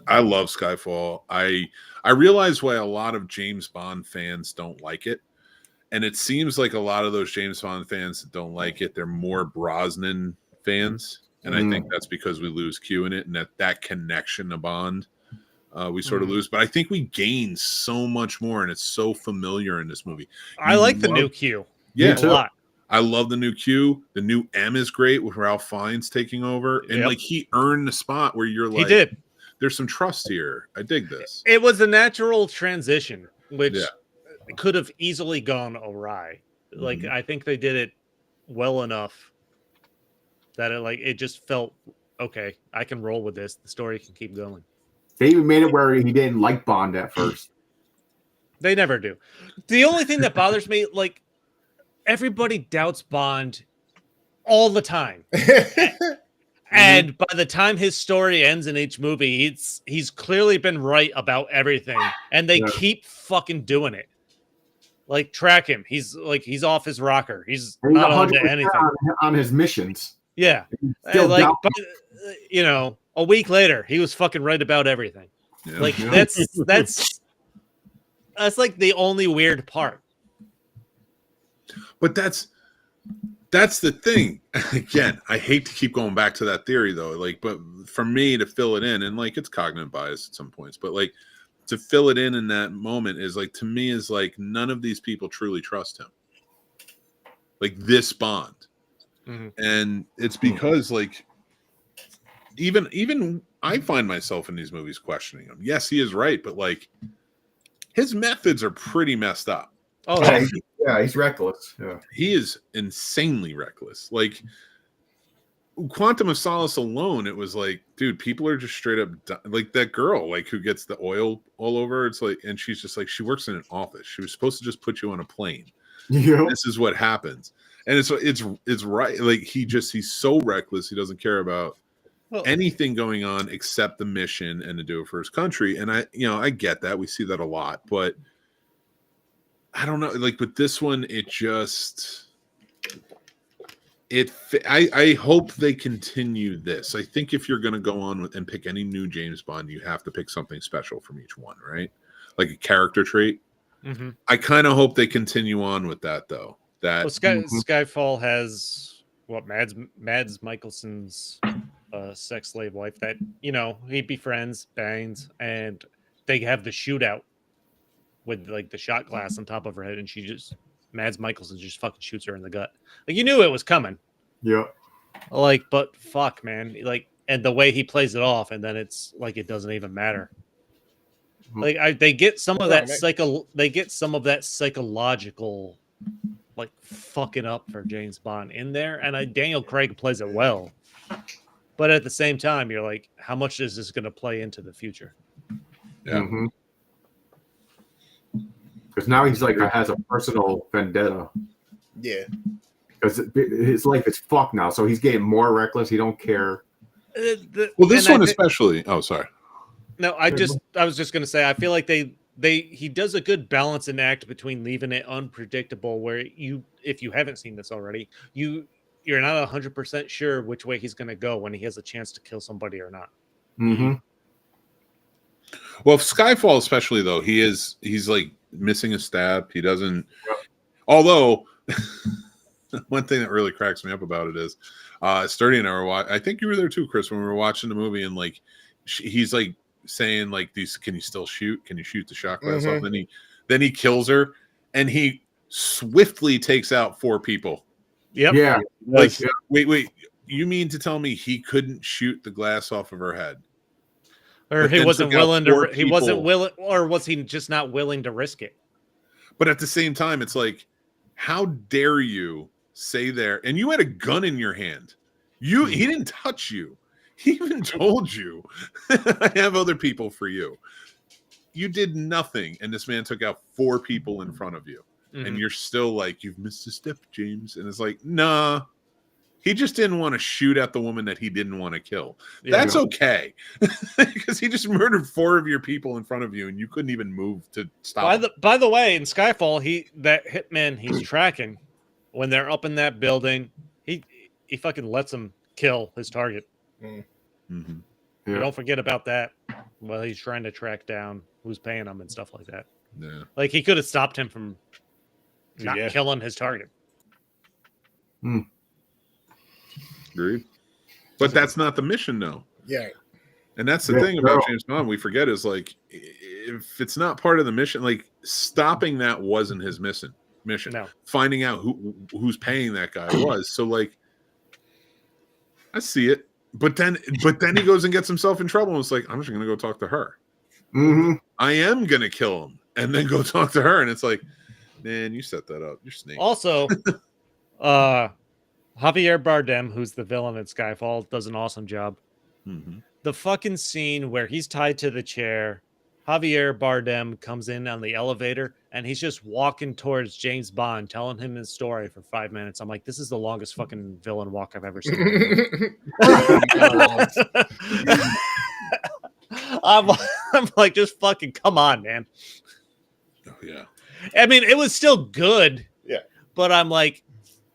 I love Skyfall. I realize why a lot of James Bond fans don't like it. And it seems like a lot of those James Bond fans that don't like it, they're more Brosnan fans. And I think that's because we lose Q in it, and that connection to Bond we sort of lose. But I think we gain so much more, and it's so familiar in this movie.
I like the new Q.
Yeah,
a lot.
I love the new Q. The new M is great with Ralph Fiennes taking over. And like he earned the spot where you're like,
he did.
There's some trust here. I dig this.
It was a natural transition, which could have easily gone awry. Like I think they did it well enough that it just felt okay. I can roll with this. The story can keep going.
They even made it where he didn't like Bond at first.
They never do. The only thing that bothers me, like everybody doubts Bond all the time. And by the time his story ends in each movie, he's clearly been right about everything, and they keep fucking doing it. Like track him. He's off his rocker. He's not on to anything
on his missions.
Yeah, like a week later, he was fucking right about everything. Yeah. Like that's like the only weird part.
But that's the thing. Again, I hate to keep going back to that theory though. Like, but for me to fill it in, and like it's cognitive bias at some points, but like to fill it in that moment is like, to me, is like none of these people truly trust him. Like this Bond. And it's because like even I find myself in these movies questioning him. Yes, he is right, but like his methods are pretty messed up.
Oh,
Yeah, he's reckless. Yeah.
He is insanely reckless. Like Quantum of Solace alone, it was like, dude, people are just straight up like that girl, like who gets the oil all over. It's like, and she's just like, she works in an office. She was supposed to just put you on a plane.
Yeah.
This is what happens, and it's right. Like he's so reckless. He doesn't care about anything going on except the mission and to do it for his country. And I get that. We see that a lot, but I don't know. Like, but this one, I hope they continue this. I think if you're going to go on and pick any new James Bond, you have to pick something special from each one, right? Like a character trait.
Mm-hmm.
I kind of hope they continue on with that, though.
Skyfall has Mads Mikkelsen's sex slave wife that he befriends, bangs, and they have the shootout with like the shot glass on top of her head, and Mads Mikkelsen just fucking shoots her in the gut. Like you knew it was coming.
Yeah.
Like, but fuck, man. Like, and the way he plays it off, and then it's like it doesn't even matter. Like they get some of that psychological like fucking up for James Bond in there, and Daniel Craig plays it well. But at the same time, you're like, how much is this going to play into the future?
Yeah.
Because now he's like has a personal vendetta.
Yeah.
Because his life is fucked now, so he's getting more reckless. He don't care.
Well, this one especially. Oh, sorry.
No, I was just gonna say, I feel like he does a good balance and act between leaving it unpredictable, where if you haven't seen this already, you're not 100% sure which way he's gonna go when he has a chance to kill somebody or not.
Mm-hmm.
Well, Skyfall especially though, he's like missing a stab. He doesn't. Although one thing that really cracks me up about it is Sturdy and I were I think you were there too, Chris, when we were watching the movie, and like he's like saying like these, can you still shoot? Can you shoot the shot glass off? Then he kills her, and he swiftly takes out 4 people.
Yep.
Yeah.
Like wait, you mean to tell me he couldn't shoot the glass off of her head?
Or he wasn't willing to. He wasn't willing, or was he just not willing to risk it?
But at the same time, it's like, how dare you say there? And you had a gun in your hand. He didn't touch you. He even told you, I have other people for you. You did nothing, and this man took out 4 people in front of you, and you're still like, you've missed a step, James. And it's like, nah. He just didn't want to shoot at the woman that he didn't want to kill. That's okay. Because he just murdered 4 of your people in front of you, and you couldn't even move to stop him.
By the way, in Skyfall, that hitman he's tracking, when they're up in that building, he fucking lets him kill his target.
Yeah.
Don't forget about that while he's trying to track down who's paying him and stuff like that.
Yeah.
Like, he could have stopped him from not killing his target.
Agreed. But that's not the mission, though.
Yeah.
And that's the thing about James Bond we forget is, like, if it's not part of the mission, like, stopping that wasn't his mission.
No.
Finding out who's paying that guy was. So, like, I see it. But then he goes and gets himself in trouble, and it's like, I'm just going to go talk to her. I am going to kill him and then go talk to her. And it's like, man, you set that up. You're snake.
Also, Javier Bardem, who's the villain in Skyfall, does an awesome job. The fucking scene where he's tied to the chair, Javier Bardem comes in on the elevator, and he's just walking towards James Bond, telling him his story for 5 minutes. I'm like, this is the longest fucking villain walk I've ever seen. I'm like, just fucking come on, man.
Oh, yeah.
I mean, it was still good.
Yeah.
But I'm like,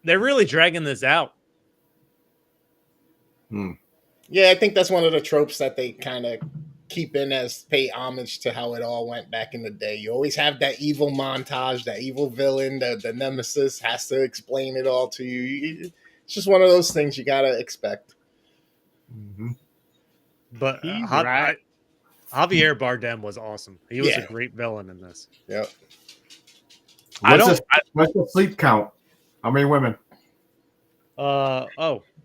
they're really dragging this out.
Yeah, I think that's one of the tropes that they kind of keep in as pay homage to how it all went back in the day. You always have that evil montage, that evil villain, the nemesis has to explain it all to you. It's just one of those things you got to expect.
But Javier Bardem was awesome. He was a great villain in this.
Yep.
What's the sleep count? How many women?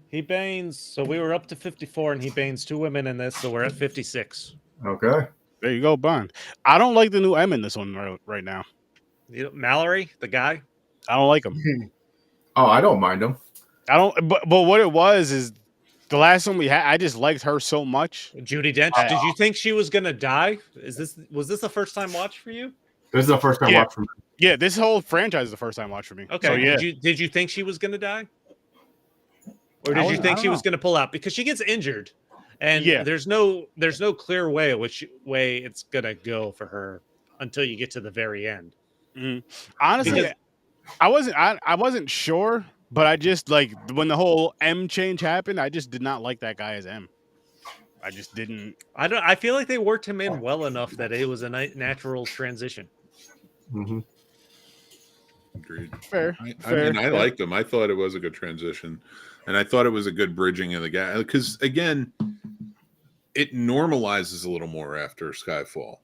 He banes. So we were up to 54, and he banes 2 women in this, so we're at 56.
Okay.
There you go, Bond. I don't like the new M in this one right now.
Mallory, the guy.
I don't like him.
Oh, I don't mind him.
I don't. But what it was is the last one we had. I just liked her so much.
Judi Dench. Did you think she was gonna die? Was this a first time watch for you?
This is the first time watch from me.
Yeah, this whole franchise is the first time watch for me.
Okay.
So, yeah.
Did you think she was gonna die, or did you think she was gonna pull out because she gets injured, and there's no clear way it's gonna go for her until you get to the very end.
Mm-hmm. Honestly, I wasn't sure, but I just like when the whole M change happened, I just did not like that guy as M. I just didn't.
I feel like they worked him in well enough that it was a natural transition.
Mm-hmm.
Agreed.
Fair.
I mean, I liked him. I thought it was a good transition, and I thought it was a good bridging of the guy because again, it normalizes a little more after Skyfall.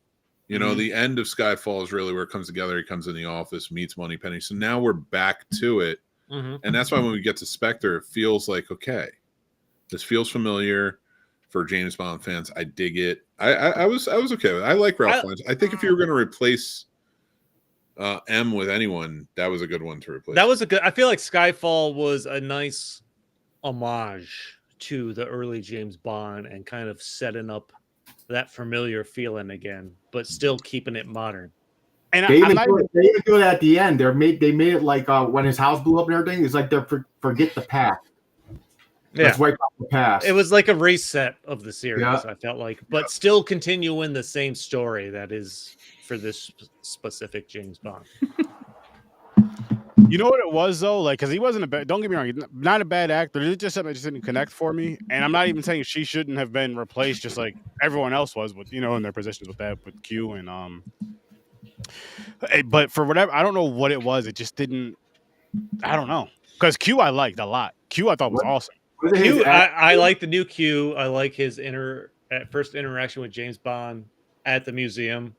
You know, the end of Skyfall is really where it comes together. He comes in the office, meets Moneypenny. So now we're back to it. And that's why when we get to Spectre, it feels like, okay, this feels familiar for James Bond fans. I dig it. I was okay with it. I like Ralph Fiennes. I think if you were going to replace M with anyone, that was a good one to replace.
That was a good. I feel like Skyfall was a nice homage to the early James Bond and kind of setting up that familiar feeling again, but still keeping it modern.
And they even do it at the end. They made it like when his house blew up and everything. It's like they're forget the past. Let's wipe out the past.
It was like a reset of the series. I felt like, but still continuing the same story that is for this specific James Bond.
You know what it was though, like because he wasn't a bad. Don't get me wrong, he's not a bad actor. It's just something that just didn't connect for me. And I'm not even saying she shouldn't have been replaced, just like everyone else was, with in their positions with that, with Q and But for whatever, I don't know what it was. It just didn't. I don't know because Q I liked a lot. Q I thought was awesome.
Q, I like the new Q. I like his first interaction with James Bond at the museum,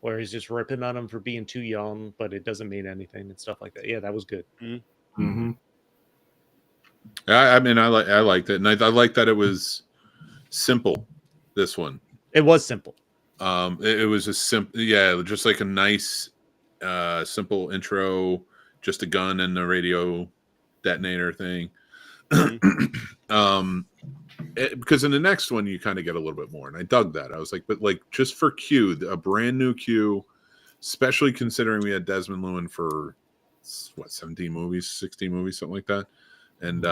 where he's just ripping on him for being too young, but it doesn't mean anything and stuff like that. Yeah, that was good.
Mm-hmm.
I mean, I liked it, and I like that it was simple. This one,
it was simple.
It was a simple, just like a nice, simple intro, just a gun and the radio detonator thing. Because in the next one you kind of get a little bit more, and I dug that. I was like, but like just for Q, a brand new Q, especially considering we had Desmond Llewellyn for 17 movies, 16 movies, something like that, and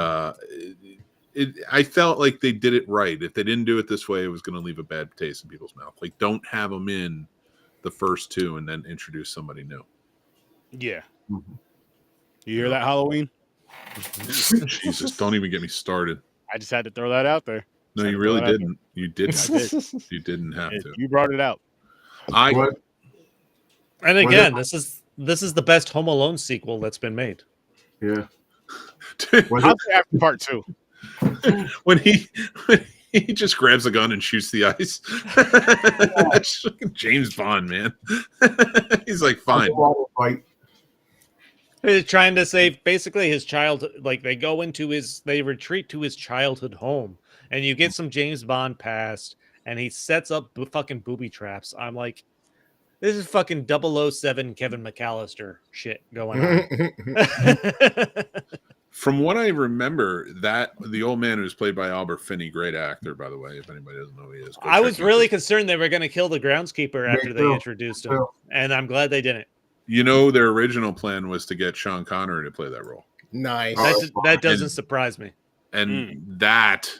I felt like they did it right. If they didn't do it this way, it was going to leave a bad taste in people's mouth. Like, don't have them in the first two and then introduce somebody new.
Yeah. You hear that, Halloween?
Jesus, don't even get me started.
I just had to throw that out there.
No, you really didn't. You didn't. You didn't have to.
You brought it out.
And again, this is the best Home Alone sequel that's been made.
Yeah.
I'll say after part 2.
when he just grabs a gun and shoots the ice. That's James Bond, man. He's like, fine.
He's trying to save basically his childhood. Like they retreat to his childhood home, and you get some James Bond past, and he sets up fucking booby traps. I'm like, this is fucking 007 Kevin McAllister shit going on.
From what I remember, that the old man who's played by Albert Finney, great actor, by the way. If anybody doesn't know who he is,
I was really concerned they were going to kill the groundskeeper after they introduced him, and I'm glad they didn't.
You know, their original plan was to get Sean Connery to play that role.
Nice.
That doesn't surprise me.
And that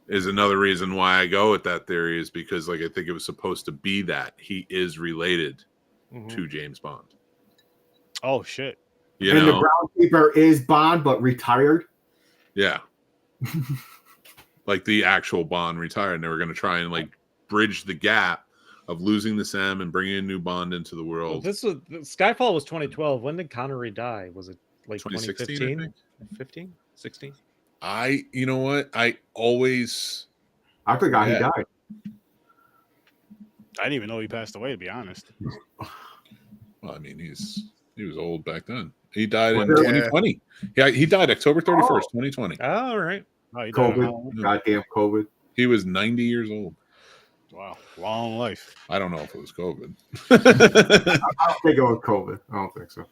is another reason why I go with that theory, is because like I think it was supposed to be that he is related to James Bond.
Oh shit.
The groundskeeper is Bond but retired.
Yeah. Like the actual Bond retired, and they were going to try and like bridge the gap of losing the Sam and bringing a new Bond into the world.
Skyfall was 2012. When did Connery die? Was it like
2015?
15? 16?
You know what? I
forgot he died.
I didn't even know he passed away, to be honest.
Well, I mean, he was old back then. He died in
Yeah.
2020. Yeah, he died October 31st, 2020.
All right.
Oh, you died
COVID. Goddamn COVID.
He was 90 years old.
Wow, long life.
I don't know if it was COVID.
I don't think it was COVID. I don't think so.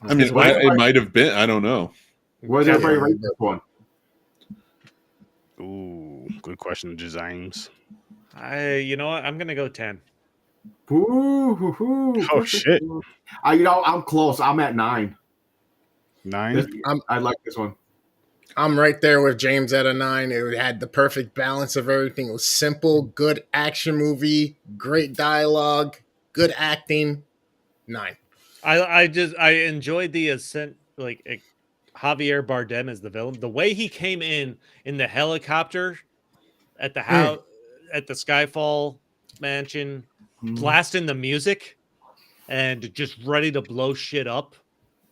I mean, it might have been. I don't know.
What did everybody rate this one?
Ooh, good question, James.
You know what? I'm gonna go 10.
Ooh,
Oh shit!
I'm close. I'm at 9.
9.
I like this one.
I'm right there with James at a 9. It had the perfect balance of everything. It was simple, good action movie, great dialogue, good acting. 9.
I enjoyed the ascent, like Javier Bardem as the villain. The way he came in the helicopter at the house at the Skyfall mansion, blasting the music and just ready to blow shit up.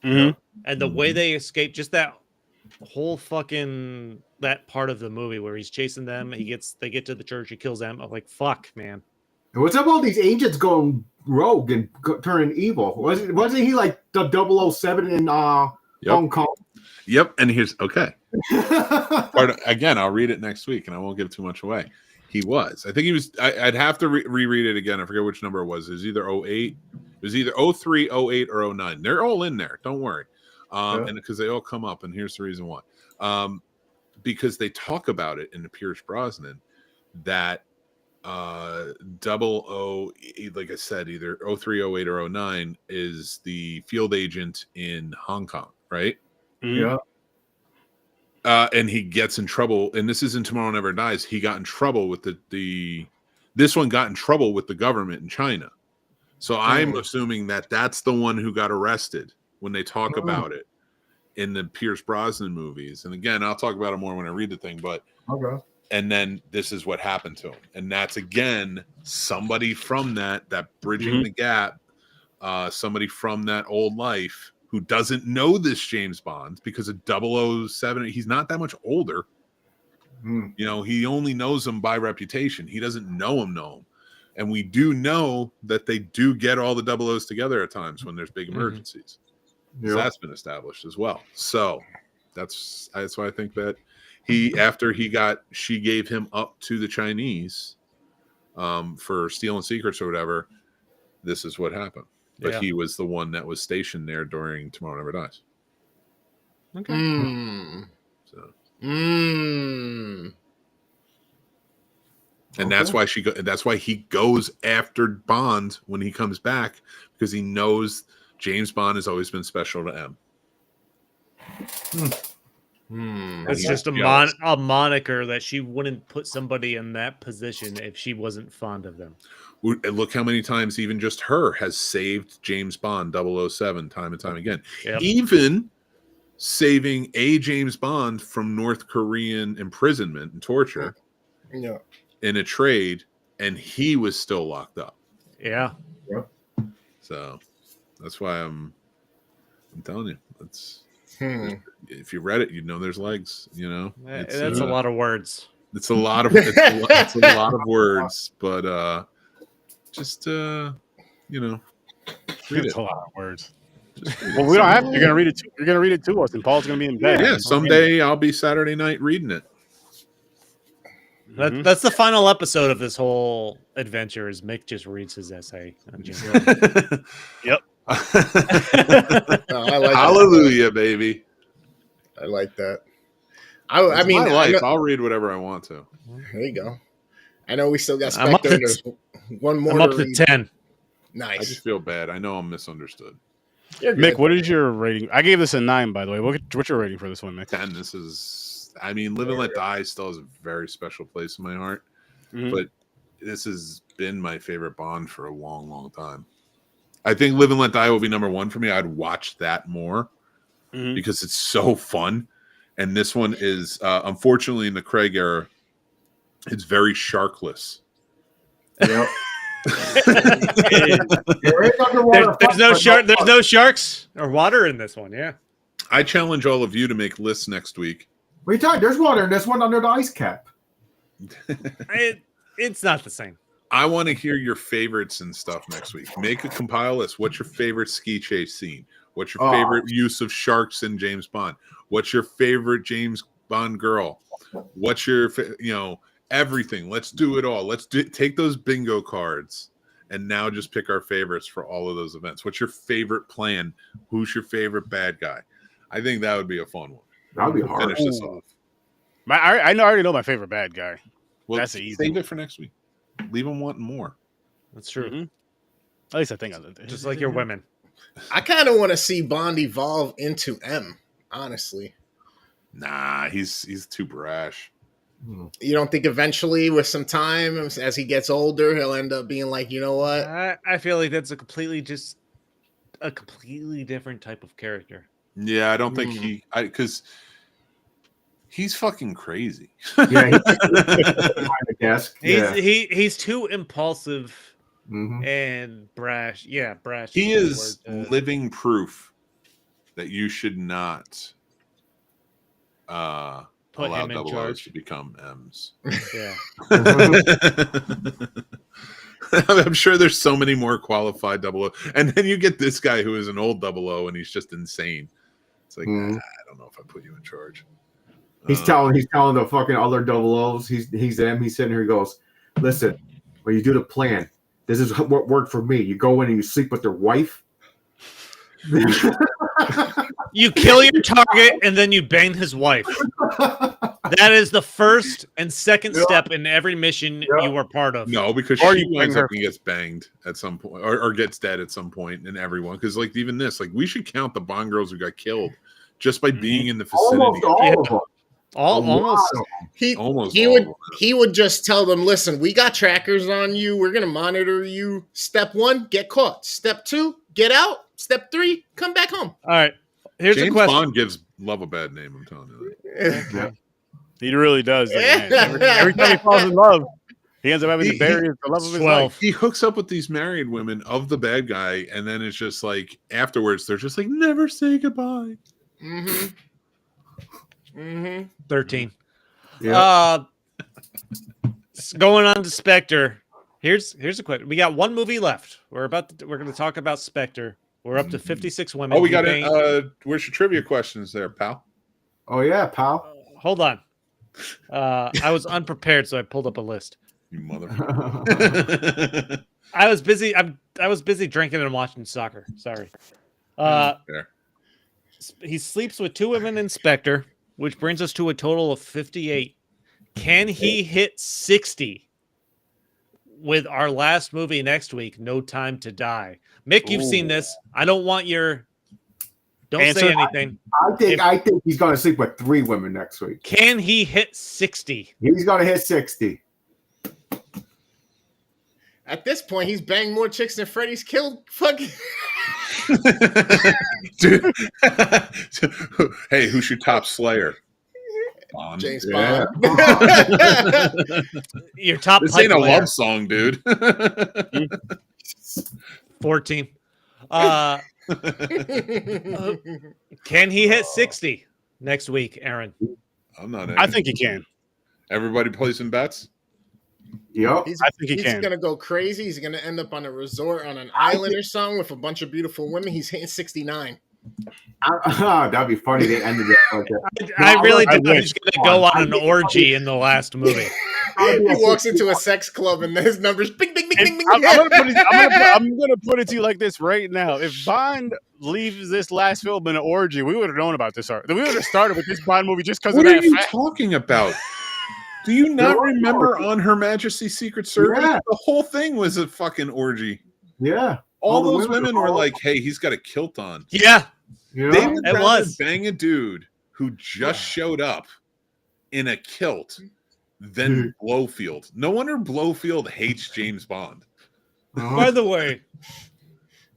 Mm-hmm.
And the way they escape, just that whole fucking that part of the movie where he's chasing them, they get to the church, he kills them. I'm like, fuck, man.
What's up with all these agents going rogue and turning evil? Wasn't he like the 007 in Hong Kong?
Yep. And here's okay. Again, I'll read it next week, and I won't give too much away. He was. I think he was. I'd have to reread it again. I forget which number it was. It was either 08. It was either 03, 08, or 09. They're all in there. Don't worry. And because they all come up, and here's the reason why. Because they talk about it in the Pierce Brosnan that 00, like I said, either 03, 08, or 09 is the field agent in Hong Kong, right?
Yeah.
And he gets in trouble, and this isn't Tomorrow Never Dies. He got in trouble with this one got in trouble with the government in China. So I'm assuming that that's the one who got arrested when they talk about it in the Pierce Brosnan movies. And again, I'll talk about it more when I read the thing, but
okay.
And then this is what happened to him. And that's again somebody from that bridging the gap, somebody from that old life who doesn't know this James Bond because of 007. He's not that much older. You know, he only knows him by reputation. He doesn't know him. And we do know that they do get all the 00s together at times when there's big emergencies. So that's been established as well. So that's why I think that she gave him up to the Chinese for stealing secrets or whatever. This is what happened. But he was the one that was stationed there during Tomorrow Never Dies.
Okay.
And that's why he goes after Bond when he comes back, because he knows James Bond has always been special to M.
It's just a moniker that she wouldn't put somebody in that position if she wasn't fond of them.
Look how many times even just her has saved James Bond 007 time and time again. Even saving a James Bond from North Korean imprisonment and torture in a trade, and he was still locked up. So that's why I'm telling you, if you read it, you know there's legs. You know,
that's a lot of words.
It's a lot of it's a lot of words, but just read
it's a lot of words. Well, we don't have to. You're gonna read it. You're gonna read it to us, and Paul's gonna be in bed.
Yeah, someday I'll be Saturday night reading it.
That's the final episode of this whole adventure. Is Mick just reads his essay?
Yep.
Hallelujah, baby.
I like that. I mean,
my life. I'll read whatever I want to.
There you go. I know we still got Spectre. There's one more.
I'm up to 10.
Nice.
I just feel bad. I know I'm misunderstood.
Mick, what is your rating? I gave this a 9, by the way. What's your rating for this one, Mick?
10. This is, I mean, Live and Let Die still has a very special place in my heart, but this has been my favorite Bond for a long, long time. I think Live and Let Die will be number 1 for me. I'd watch that more because it's so fun. And this one is, unfortunately, in the Craig era, it's very sharkless.
Yep.
There's no sharks or water in this one. Yeah.
I challenge all of you to make lists next week.
What are you talking? There's water in this one under the ice cap.
It's not the same.
I want to hear your favorites and stuff next week. Make a compile list. What's your favorite ski chase scene? What's your favorite use of sharks in James Bond? What's your favorite James Bond girl? What's your everything? Let's do it all. Take those bingo cards and now just pick our favorites for all of those events. What's your favorite plan? Who's your favorite bad guy? I think that would be a fun one.
That would be hard.
Finish this off.
I already know my favorite bad guy.
Well,
that's easy.
Save it for next week. Leave them wanting more.
That's true.
Mm-hmm. At least I think of it.
Just like your women.
I kind of want to see Bond evolve into M, honestly.
Nah, he's too brash.
You don't think eventually, with some time, as he gets older, he'll end up being like, you know what?
I feel like that's a completely different type of character.
Yeah, I don't think because he's fucking crazy.
Yeah,
he's too impulsive and brash. Yeah, brash.
He is living proof that you should not
put
allow
him in
double O's
charge
to become M's.
Yeah.
I'm sure there's so many more qualified double O. And then you get this guy who is an old double O and he's just insane. It's like, I don't know if I put you in charge.
He's telling the fucking other double O's. He's them. He's sitting here. He goes, listen, when you do the plan, this is what worked for me. You go in and you sleep with their wife.
You kill your target and then you bang his wife. That is the first and second step in every mission you are part of.
No, because she winds up and gets banged at some point, or gets dead at some point in everyone. Because like even this, like we should count the Bond girls who got killed just by being in the vicinity.
Almost.
He would just tell them, listen, we got trackers on you. We're gonna monitor you. Step 1, get caught. Step 2, get out. Step 3, come back home.
All right. Here's
James
a question.
Bond gives love a bad name, I'm telling you that.
He really does. Every time he falls in love, he ends up having to bury the love of his life.
He hooks up with these married women of the bad guy, and then it's just like afterwards, they're just like, never say goodbye.
13. Yeah. Going on to Spectre. Here's a question. We got one movie left. We're going to talk about Spectre. We're up to 56 women.
Oh, we got where's your trivia questions there, pal?
Oh yeah, pal.
Hold on. I was unprepared, so I pulled up a list.
You motherfucker.
I was busy. I was busy drinking and watching soccer. Sorry. He sleeps with 2 women in Spectre, which brings us to a total of 58. Can he hit 60 with our last movie next week, No Time to Die? Mick, you've seen this. I don't want your... Don't say anything.
I think he's going to sleep with 3 women next week.
Can he hit 60?
He's going to hit 60.
At this point, he's banged more chicks than Freddy's killed. Fucking...
Dude. Hey, who's your top slayer? Bond.
James Bond.
Your top.
This ain't a love song, dude.
14. Can he hit 60 next week, Aaron?
I'm not.
I think he can.
Everybody plays some bets.
Yep.
I think
he's gonna go crazy. He's gonna end up on a resort on an island or something with a bunch of beautiful women. He's hitting 69.
That'd be funny. They ended it like that.
I really think he's gonna go on an orgy in the last movie.
He walks into a sex club and his numbers bing, bing, bing, bing, bing.
I'm gonna put it to you like this right now. If Bond leaves this last film in an orgy, we would have known about this. We would have started with this Bond movie just because of that.
What are you talking about? Do you not remember on Her Majesty's Secret Service? Yeah. The whole thing was a fucking orgy.
Yeah.
All those women were like, hey, he's got a kilt on.
Yeah.
They would rather bang a dude who just showed up in a kilt than Blofeld. No wonder Blofeld hates James Bond.
By the way,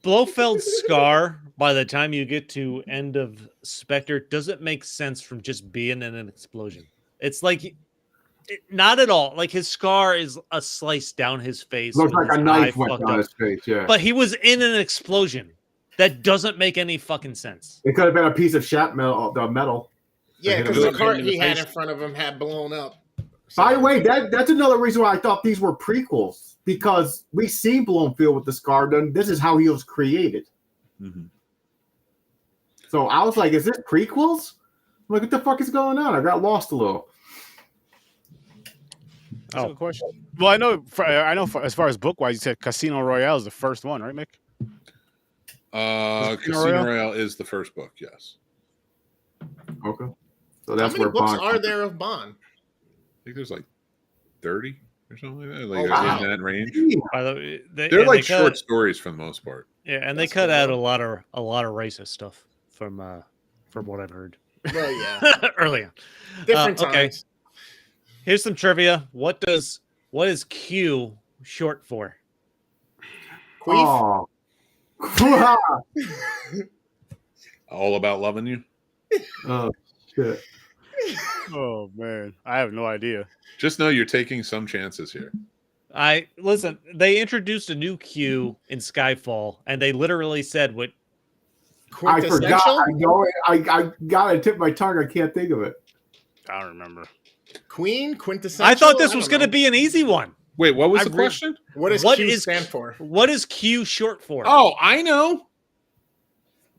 Blofeld's scar, by the time you get to end of Spectre, doesn't make sense from just being in an explosion. It's like... not at all. Like his scar is a slice down his face.
Looks like a knife went down his face. Yeah,
but he was in an explosion. That doesn't make any fucking sense.
It could have been a piece of the metal.
Yeah, because the cart he had in front of him had blown up.
By the way, that's another reason why I thought these were prequels, because we seen Blofeld with the scar done. This is how he was created.
Mm-hmm.
So I was like, is this prequels? I'm like, what the fuck is going on? I got lost a little.
That's a good question. Well, I know as far as book wise, you said Casino Royale is the first one, right, Mick?
Casino Royale is the first book, yes.
Okay. So
How
that's
many
where
books
Bond
are there of Bond?
I think there's like 30 or something like that.
Oh,
Like
wow.
in that range.
By the way,
They're like short stories for the most part.
Yeah, and they
That's
cut out
cool.
a lot of racist stuff from what I've heard.
Well, yeah.
Early on.
Different
Okay.
times.
Here's some trivia. What is Q short for?
Queef?
Oh.
All About Loving You.
Oh shit.
Oh man, I have no idea.
Just know you're taking some chances here.
Listen, they introduced a new Q in Skyfall, and they literally said what
I forgot.
Quintessential?
I know it. I got to tip my tongue. I can't think of it.
I don't remember.
Queen? Quintessential?
I thought this was
don't
going to
know.
be an easy one.
Wait, what was
I
the
re-
question?
What does
What
Q
is-
stand for?
What is Q short for?
Oh, I know.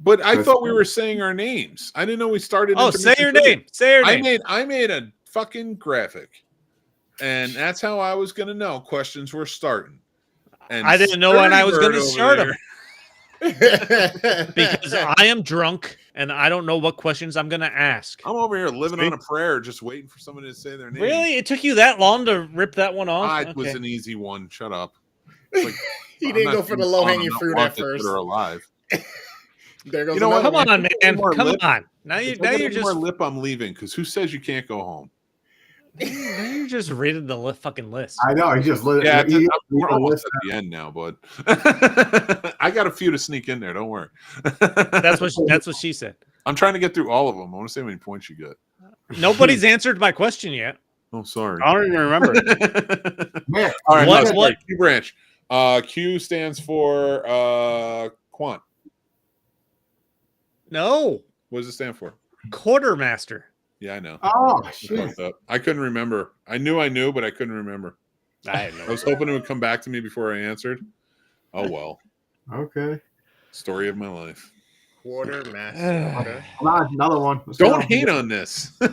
But I
That's
thought we
funny.
were saying our names. I didn't know we started.
Oh, say
intermission
your
trivia.
name. Say your name.
I made a fucking graphic, and that's how I was gonna know questions were starting. And
I didn't know when I was going to
Sturdy
start
Bird
them
over there-
because I am drunk and I don't know what questions I'm going to ask.
I'm over here living on a prayer, just waiting for somebody to say their name.
Really? It took you that long to rip that one off?
I
Okay.
was an easy one. Shut up. It's like,
He
I'm
didn't
not
go for the
being
low
fun.
hanging
I'm not
fruit
wanted
at first.
that are alive.
There goes
You know what?
another
Come
one.
on, man.
More
Come
lip.
on. Now
If I
you're
get any more
just
lip. I'm leaving because who says you can't go home?
now you're just reading the fucking list.
I know. He just
Yeah, we're
he
almost at the end now, bud. I got a few to sneak in there. Don't worry.
That's what she said.
I'm trying to get through all of them. I want to see how many points you get.
Nobody's answered my question yet.
Oh, sorry.
I don't even remember.
Man,
All right,
What-
no,
what-
sorry, Q branch. Q stands for quant.
No.
What does it stand for?
Quartermaster.
Yeah, I know.
Oh
I
shit.
fucked up. I couldn't remember. I knew, but I couldn't remember.
I had no.
I was hoping it would come back to me before I answered. Oh well.
Okay.
Story of my life.
Quartermaster. Okay.
Come on, another one. Let's
Don't
go.
hate on this.
All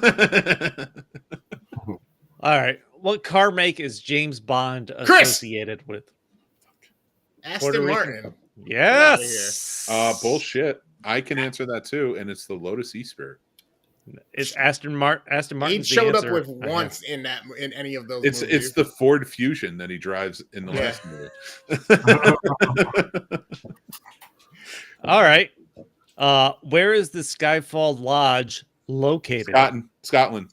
right. What car make is James Bond
Chris!
associated with?
Aston
Puerto Rican.
Martin.
Yes.
Bullshit. I can answer that too, and it's the Lotus E-Spirit.
It's Aston Martin.
He showed up with once in any of those
It's
movies.
the Ford Fusion that he drives in the
Yeah.
last movie.
All right. Where is the Skyfall Lodge located?
Scotland.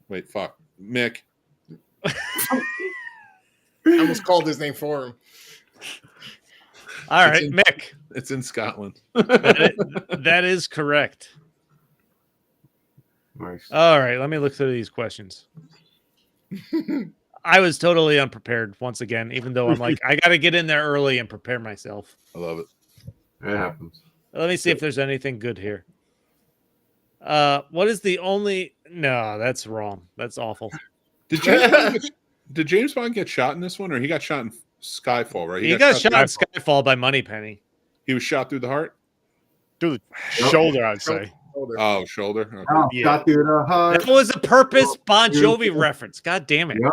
Wait, fuck. Mick.
I almost called his name for him.
All
It's
right,
in-
Mick.
It's in Scotland.
That is correct.
Nice.
All right, let me look through these questions. I was totally unprepared once again, even though I'm like, I got to get in there early and prepare myself.
I love it.
It happens.
Let me see if there's anything good here. What is the only? No, that's wrong. That's awful.
Did James Bond get shot in this one, or he got shot in Skyfall? Right?
He got shot in
through-
Skyfall by Moneypenny.
He was shot through the heart.
Through the shoulder, I'd say.
Oh, shoulder. Okay.
Oh,
Yeah.
shot through the heart.
That was a purpose Bon Jovi reference. God damn it.
Yeah.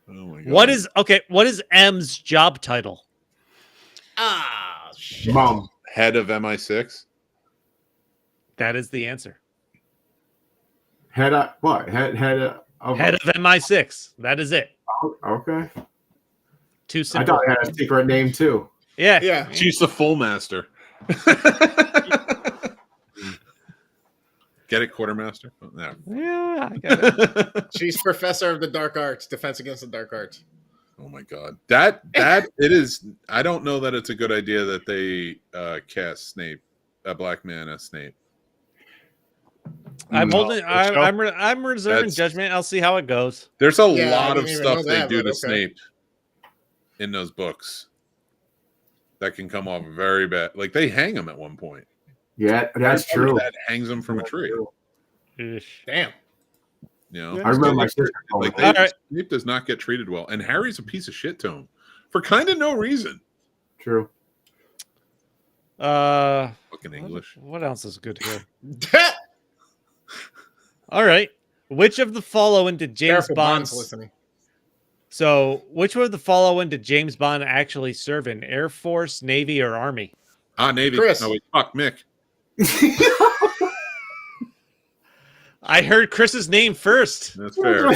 Oh my god.
What is M's job title?
Ah, shit.
Mom.
head of MI6?
That is the answer.
Head of what? Head of
Head of MI6. That is it.
Okay.
Too
I
simple.
thought it had a secret name too.
Yeah.
Yeah.
She's the full master. Get it, quartermaster? Oh, no.
Yeah, I got it.
She's professor of the dark arts, defense against the dark arts.
Oh my god, that it is. I don't know that it's a good idea that they cast Snape, a black man, as Snape.
I'm
No.
holding. I'm reserving
That's-
judgment. I'll see how it goes.
There's a
Yeah, I
lot of
didn't even know
stuff they
that,
do
but
to
okay.
Snape in those books that can come off very bad. Like they hang him at one point.
Yeah, that's
I remember
true.
That hangs him from a tree.
Damn.
You know,
I remember my sister told me
like
that.
All right.
Snape does not get treated well, and Harry's a piece of shit to him for kind of no reason.
True.
Uh,
fucking English.
What else is good here? All right. Which of the following did James
Careful, Bond's
Bond?
listening.
So, which of the following did James Bond actually serve in? Air Force, Navy, or Army?
Navy.
Chris.
No, wait, fuck, Mick.
I heard Chris's name first.
That's fair.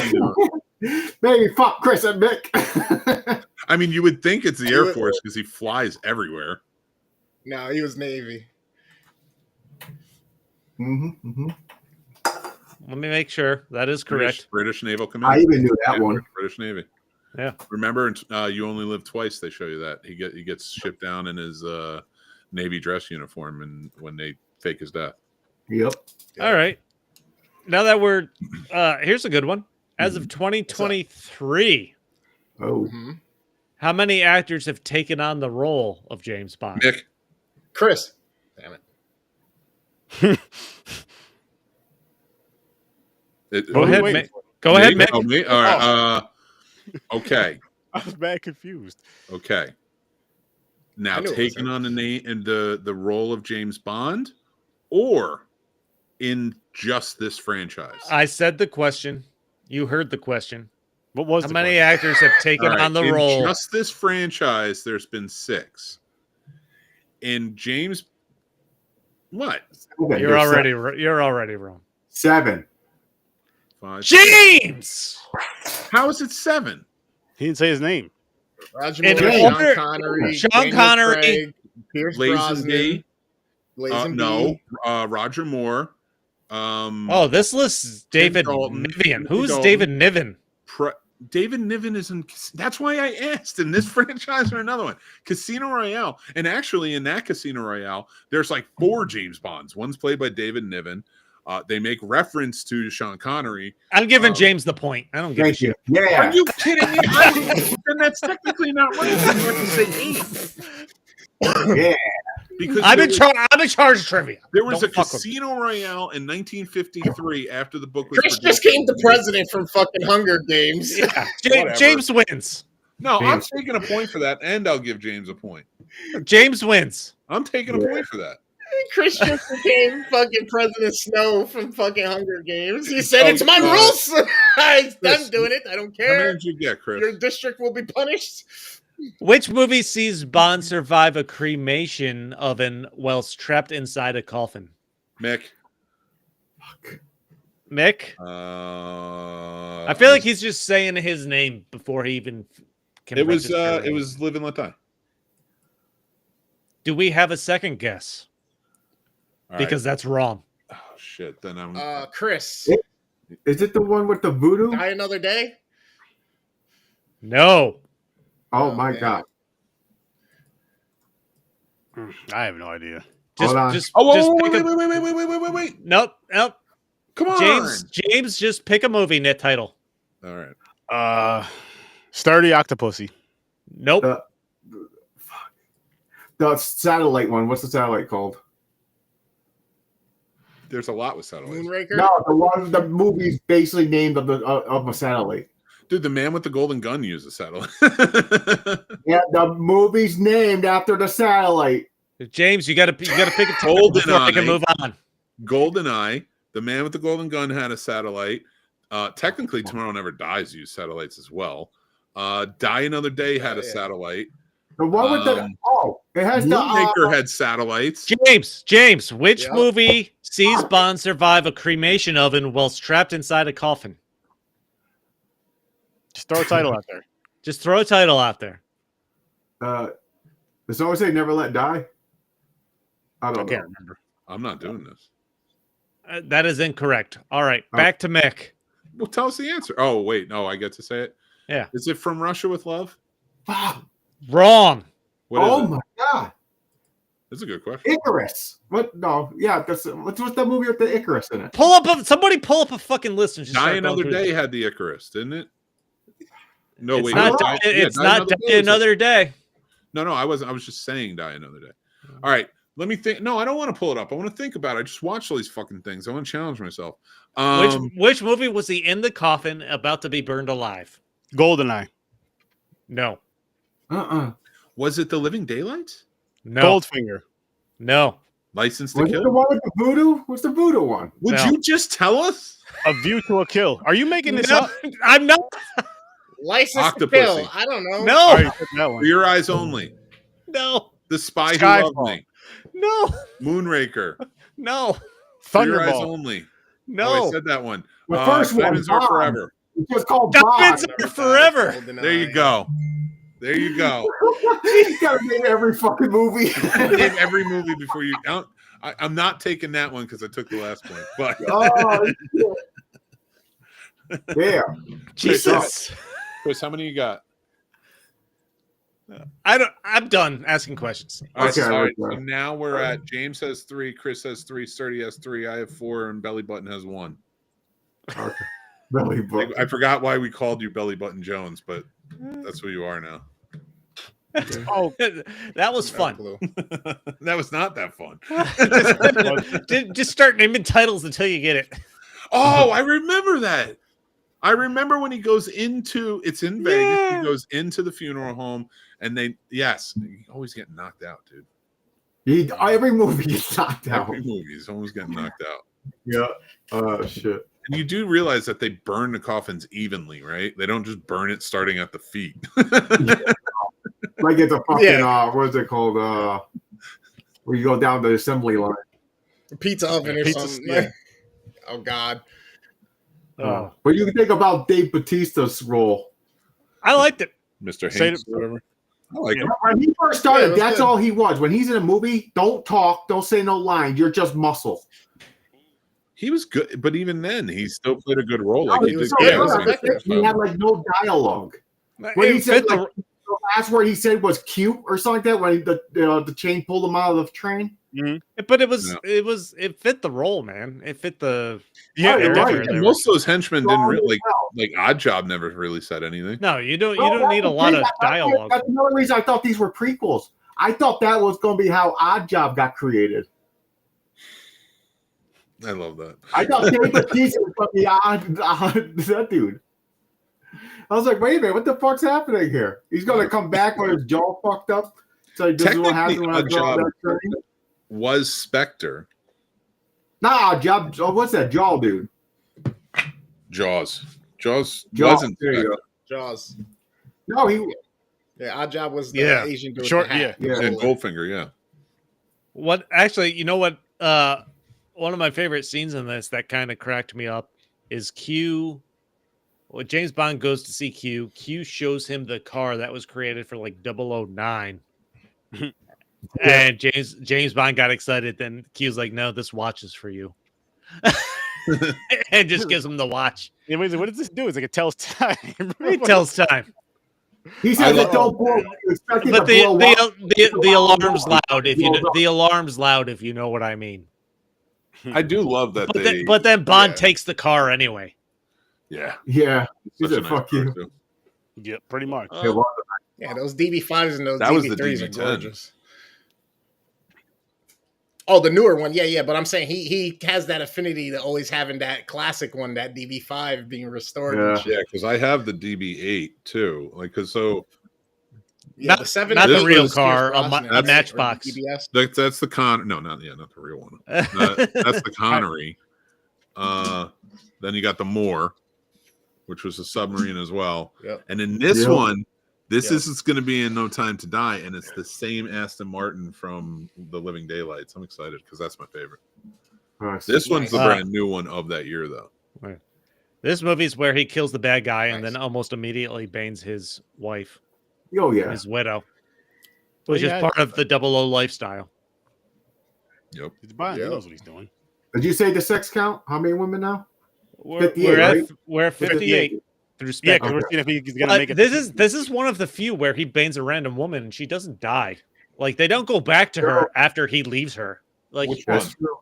Maybe fuck Chris and Mick.
I mean, you would think it's the Air Force because he flies everywhere.
No, he was Navy.
Let me make sure that is correct.
British Naval Command.
I even knew that one.
British Navy.
Yeah.
Remember, You Only Live Twice. They show you that he gets shipped down in his Navy dress uniform, and when they fake his death.
Yep.
All right. Now that we're here's a good one. As of 2023, how many actors have taken on the role of James Bond?
Mick.
Chris. Damn it.
Go ahead, Mick. Go ahead, Mick.
Oh, me? All right. Okay.
I was bad confused.
Okay. Now taking on the role of James Bond, or in just this franchise.
I said the question. You heard the question.
What was
how many actors have taken on the role?
In just this franchise, there's been 6. In James, what?
Okay,
You're already wrong.
7.
5.
James.
How is it 7?
He didn't say his name.
Roger
In
Moore,
order-
Sean Connery,
Sean
Daniel
Connery,
Craig, Pierce Brosnan,
No, Roger Moore.
This lists David
Dalton.
Niven. Who's
Dalton.
David Niven?
David Niven is in. That's why I asked in this franchise or another one. Casino Royale, and actually in that Casino Royale, there's like 4 James Bonds. One's played by David Niven. They make reference to Sean Connery.
I'm giving James the point. I don't give a shit.
Yeah.
Are you kidding me? Then that's technically not right. You have to say 8.
Yeah.
Because
I'm in charge of trivia.
there was
Don't
a
fuck with me.
Casino Royale in 1953 after the book was
Chris just came to president from fucking Hunger Games.
Yeah,
Whatever.
James wins.
No, I'm taking a point for that, and I'll give James a point.
James wins.
I'm taking a point for that.
Chris just became fucking President Snow from fucking Hunger Games. He said, "It's my rules. I'm doing it. I don't
How many
care.
did you get, Chris?
Your district will be punished."
Which movie sees Bond survive a cremation oven whilst trapped inside a coffin?
Mick.
Mick? I feel like he's just saying his name before he even can
It was
register
it was Live and Let Die.
Do we have a second guess?
All
Because that's wrong.
right. Oh shit. Then I'm
Chris,
Is it the one with the voodoo?
Die Another Day.
No.
Oh my
man.
god.
I have no idea.
Just,
Hold on.
just,
Oh,
just
wait,
pick
wait,
a,
wait.
Nope.
Come on.
James, just pick a movie net title.
All right.
Sturdy Octopussy.
Nope.
The satellite one. What's the satellite called?
There's a lot with satellites.
Moonraker.
No, the movie's basically named of a satellite.
Dude, the man with the golden gun used a satellite.
Yeah, the movie's named after the satellite.
James, you gotta pick a title
Golden
before I can
Eye.
move on.
GoldenEye, the man with the golden gun had a satellite. Technically, Tomorrow Never Dies used satellites as well. Die Another Day had a satellite.
The one with it has
Moonmaker had satellites.
James, which
Yeah.
movie sees Bond survive a cremation oven whilst trapped inside a coffin?
Just throw a title out there.
Just throw a title out there.
Does someone say Never Let Die? I
I
don't
can't
know.
remember.
I'm not doing this.
That is incorrect. All right, back to Mick.
Well, tell us the answer. Oh, wait. No, I get to say it.
Yeah.
Is it From Russia with Love?
Wow.
Wrong.
What is
Oh
it?
my god.
That's a good question.
Icarus. What? No. Yeah. What's that movie with the Icarus in it?
Somebody pull up a fucking list and just
Die
start going
Another
through
Day
this.
had the Icarus, didn't it? No,
It's
wait.
not.
Die-
It's
Die
not
Day was
another day.
No, I wasn't. I was just saying Die Another Day. All right. Let me think. No, I don't want to pull it up. I want to think about it. I just watched all these fucking things. I want to challenge myself.
Which movie was he in the coffin about to be burned alive?
GoldenEye.
No.
Uh-uh.
Was it The Living Daylights?
No.
Goldfinger.
No.
License to
Was it the
Kill.
one with the voodoo? What's the voodoo one?
Would
No.
you just tell us?
A View to a Kill. Are you making this
No,
up?
I'm not.
License to
Octopussy.
Kill. I don't know.
No,
All right, that
For
one.
Your Eyes Only.
no,
The Spy Who
Skyfall.
Loved Me.
no,
Moonraker.
no,
For Your Eyes
Thunderball.
Only.
no.
Oh, I said that one.
The first one,
Diamonds Are
Bond.
Forever.
It's just called
Diamonds
Bond.
Are Forever.
There you go. There you go.
You gotta name every fucking movie.
Name every movie before you. I'm not taking that one because I took the last point. But
Oh, shit. Yeah.
Jesus.
Chris, how many you got?
I'm done asking questions.
All right,
Okay,
so
okay.
now we're at James has 3, Chris has 3, Sturdy has 3, I have 4, and Belly Button has 1.
Okay. Belly button.
I forgot why we called you Belly Button Jones, but that's who you are now.
Oh,
That was
No
fun.
clue.
That was not that fun.
Just start naming titles until you get it.
Oh, I remember that. I remember when he goes into it's in Vegas.
Yeah.
He goes into the funeral home, and you always get knocked out, dude.
Every movie gets knocked out.
Every movie is always getting knocked out.
Yeah. Oh shit.
And you do realize that they burn the coffins evenly, right? They don't just burn it starting at the feet.
Like it's a fucking
Yeah.
what is it called? Where you go down the assembly line.
Pizza oven or
Pizza,
something.
yeah.
Oh God.
What do you think about Dave Bautista's role?
I liked it.
Mr.
Say
Hanks,
it-
whatever. I like him.
When he first
Yeah, it
started,
was
that's
good.
all he was. When he's in a movie, don't talk, don't say no lines. You're just muscle.
He was good, but even then, he still played a good role. Like
Oh,
he
he
did
was
so
good.
good.
as
Yeah,
a-
He had like no dialogue. When he
It
said
fit
like, the last word he said was cute or something like that when the chain pulled him out of the train.
but it fit the role, man. It fit the
yeah,
Oh, you're
character
right.
they were-
Most of those henchmen didn't
Oh,
really like Odd Job never really said anything.
No, you don't
No,
need a
that's
lot
the
of
thing.
dialogue.
That's another reason I thought these were prequels. I thought that was going to be how Odd Job got created.
I love that.
I thought Dave Bautista was going to be that dude. I was like, wait a minute, what the fuck's happening here? He's going to come back with his jaw fucked up. So this is what happens when I
Odd
draw
Job
that train.
was Spectre.
Nah, Job. Oh, what's that? Jaw dude.
Jaws. Jaws
Jaws.
wasn't
There you
Spectre.
go.
Jaws.
No, he.
Yeah, Odd Job was the
Yeah.
Asian dude. with
Short,
the hat.
yeah.
And Goldfinger, yeah.
What actually, you know what? One of my favorite scenes in this that kind of cracked me up is Q. When James Bond goes to see Q, Q shows him the car that was created for like 009. And James Bond got excited. Then Q's like, "No, this watch is for you," and just gives him the watch.
Yeah, what does this do? It's like it tells time.
It tells time,
He
I
says
love-
it don't blow. You expect it
but
to blow up.
the alarm's loud. If you
Blows up.
the alarm's loud, if you know what I mean.
I do love that
But then Bond
Yeah.
takes the car anyway.
yeah.
Yeah. He
Such a
said,
nice
"Fuck
car,
you."
too.
Yeah, pretty much.
It was.
Yeah, those DB5s and those
That was the
DB3s are
DB10.
gorgeous. Oh, the newer one, yeah, but I'm saying he has that affinity to always having that classic one, that DB5 being restored. And
Yeah.
shit.
Yeah, because I have the DB8 too. Like, cause so
Yeah,
Not-
the 7
not
the real
was
car,
Pierce
a
Brosnan,
ma- a
right? Or
Matchbox.
DBS.
that's the not the real one. That's the Connery. Then you got the Moore, which was a submarine as well.
Yep.
And in this
Yep.
one, this
Yep.
is going to be in No Time to Die, and it's the same Aston Martin from The Living Daylights. I'm excited because that's my favorite.
Nice.
This one's the
Nice.
brand new one of that year, though.
This movie's where he kills the bad guy and
Nice.
then almost immediately banes his wife,
Oh yeah.
his widow,
Well,
which
yeah,
is part of the 00 lifestyle.
Yep.
He's Bond.
Yeah.
He knows what he's doing.
Did you say the sex count? How many women now?
We're,
58,
we're,
right?
at, we're at 58 through
Yeah,
Spectre.
because we're seeing if he's gonna
But
make it.
this is one of the few where he banes a random woman and she doesn't die. Like they don't go back to her after he leaves her. Like
Which one?
That's true.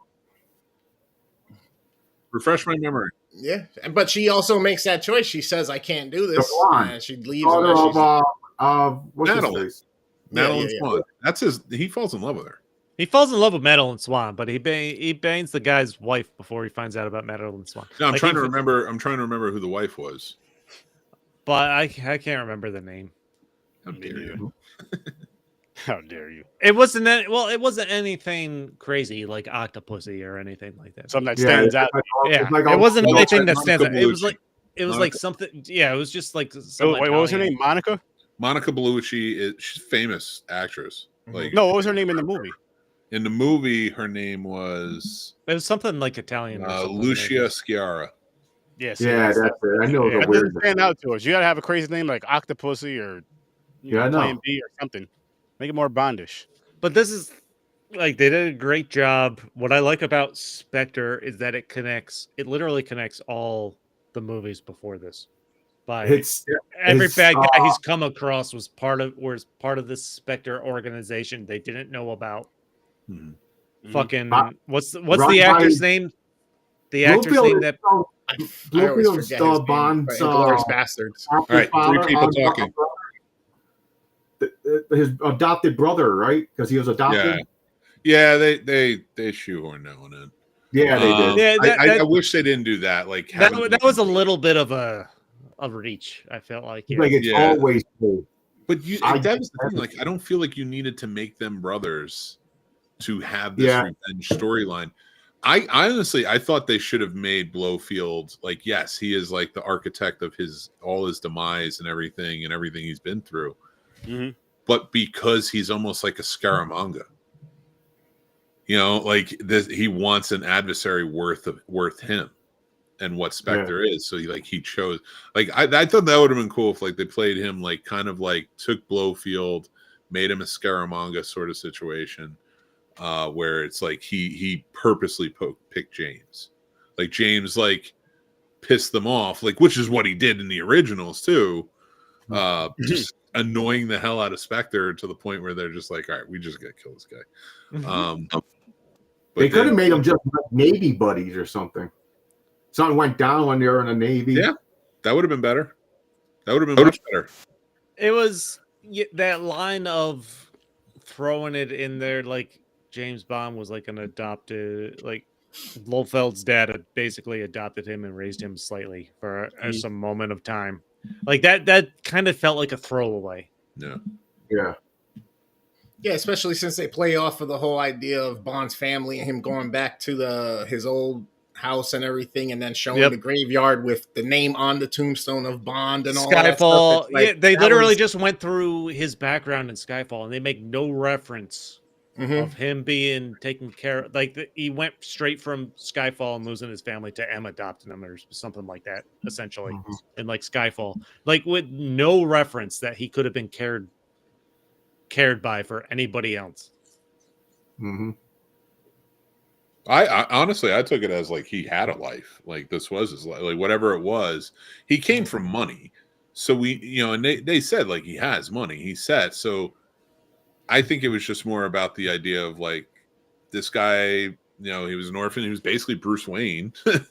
Refresh my memory.
Yeah, but she also makes that choice. She says, "I can't do this,"
blonde.
and she leaves.
Daughter
And then
of what's his
Madeline.
face?
Madeline
yeah.
Swan. That's his. He falls in love with her.
he falls in love with Madeline Swan, but he banes the guy's wife before he finds out about Madeline Swan.
No, I'm
Like,
trying
he-
to remember. I'm trying to remember who the wife was.
But I can't remember the name.
How dare you?
How dare you?
It wasn't it wasn't anything crazy like Octopussy or anything like that.
Something that
Yeah,
stands out.
Yeah,
like
it wasn't
Well,
anything that
Monica
stands out. It was
Bellucci.
like
Monica-
something. Yeah, it was just like
Oh,
some
wait, what was her
Italian-
name? Monica?
Monica Bellucci she's a famous actress. Like
No, what was her name in the movie?
in the movie, her name was
It was something like Italian. Or something
Lucia Sciarra.
Yes.
Yeah, that's it. I know
Yeah.
the
That
weird.
doesn't stand out to us. You gotta have a crazy name like Octopussy or
Yeah, I know.
Plan B or something. Make it more Bondish.
But this is like they did a great job. What I like about Spectre is that it literally connects all the movies before this. By every bad guy he's come across was part of this Spectre organization they didn't know about. Fucking what's the actor's name? The actor's name that
I always
Bluefield's
forget his name,
Bond.
but Inglourious Bastards.
All right, three people talking.
His adopted brother, right? Because he was adopted.
Yeah, they shoehorned that one in.
Yeah, they did.
Yeah,
I wish they didn't do that. Like
that was a little bit of a reach. I felt like
Like it's always cool.
But that was the thing. Like, I don't feel like you needed to make them brothers to have this revenge storyline. I honestly, I thought they should have made Blofeld like, yes, he is like the architect of all his demise and everything he's been through.
Mm-hmm.
But because he's almost like a Scaramanga, you know, like this, he wants an adversary worth him and what Spectre is. So he chose, like, I thought that would have been cool if like they played him like kind of like took Blofeld, made him a Scaramanga sort of situation, where it's like he purposely picked James, like James like pissed them off, like, which is what he did in the originals too. Just annoying the hell out of Spectre to the point where they're just like, all right, we just gotta kill this guy.
They could have made them just like Navy buddies or something. Something went down when they were in the Navy.
Yeah, that would have been better. That would have been much better.
It was that line of throwing it in there, like James Bond was like an adopted, like Blofeld's dad had basically adopted him and raised him slightly for some moment of time. Like that kind of felt like a throwaway.
Yeah.
Yeah, especially since they play off of the whole idea of Bond's family and him going back to his old house and everything, and then showing the graveyard with the name on the tombstone of Bond and all that stuff.
Like, they literally just went through his background in Skyfall, and they make no reference of him being taken care of. Like he went straight from Skyfall and losing his family to M adopting him or something like that, essentially, in like Skyfall, like with no reference that he could have been cared by for anybody else.
I honestly, I took it as like he had a life, like this was his life, like whatever it was. He came from money, so we, you know, and they said like he has money, he's set. So I think it was just more about the idea of like this guy, you know, he was an orphan, he was basically Bruce Wayne, but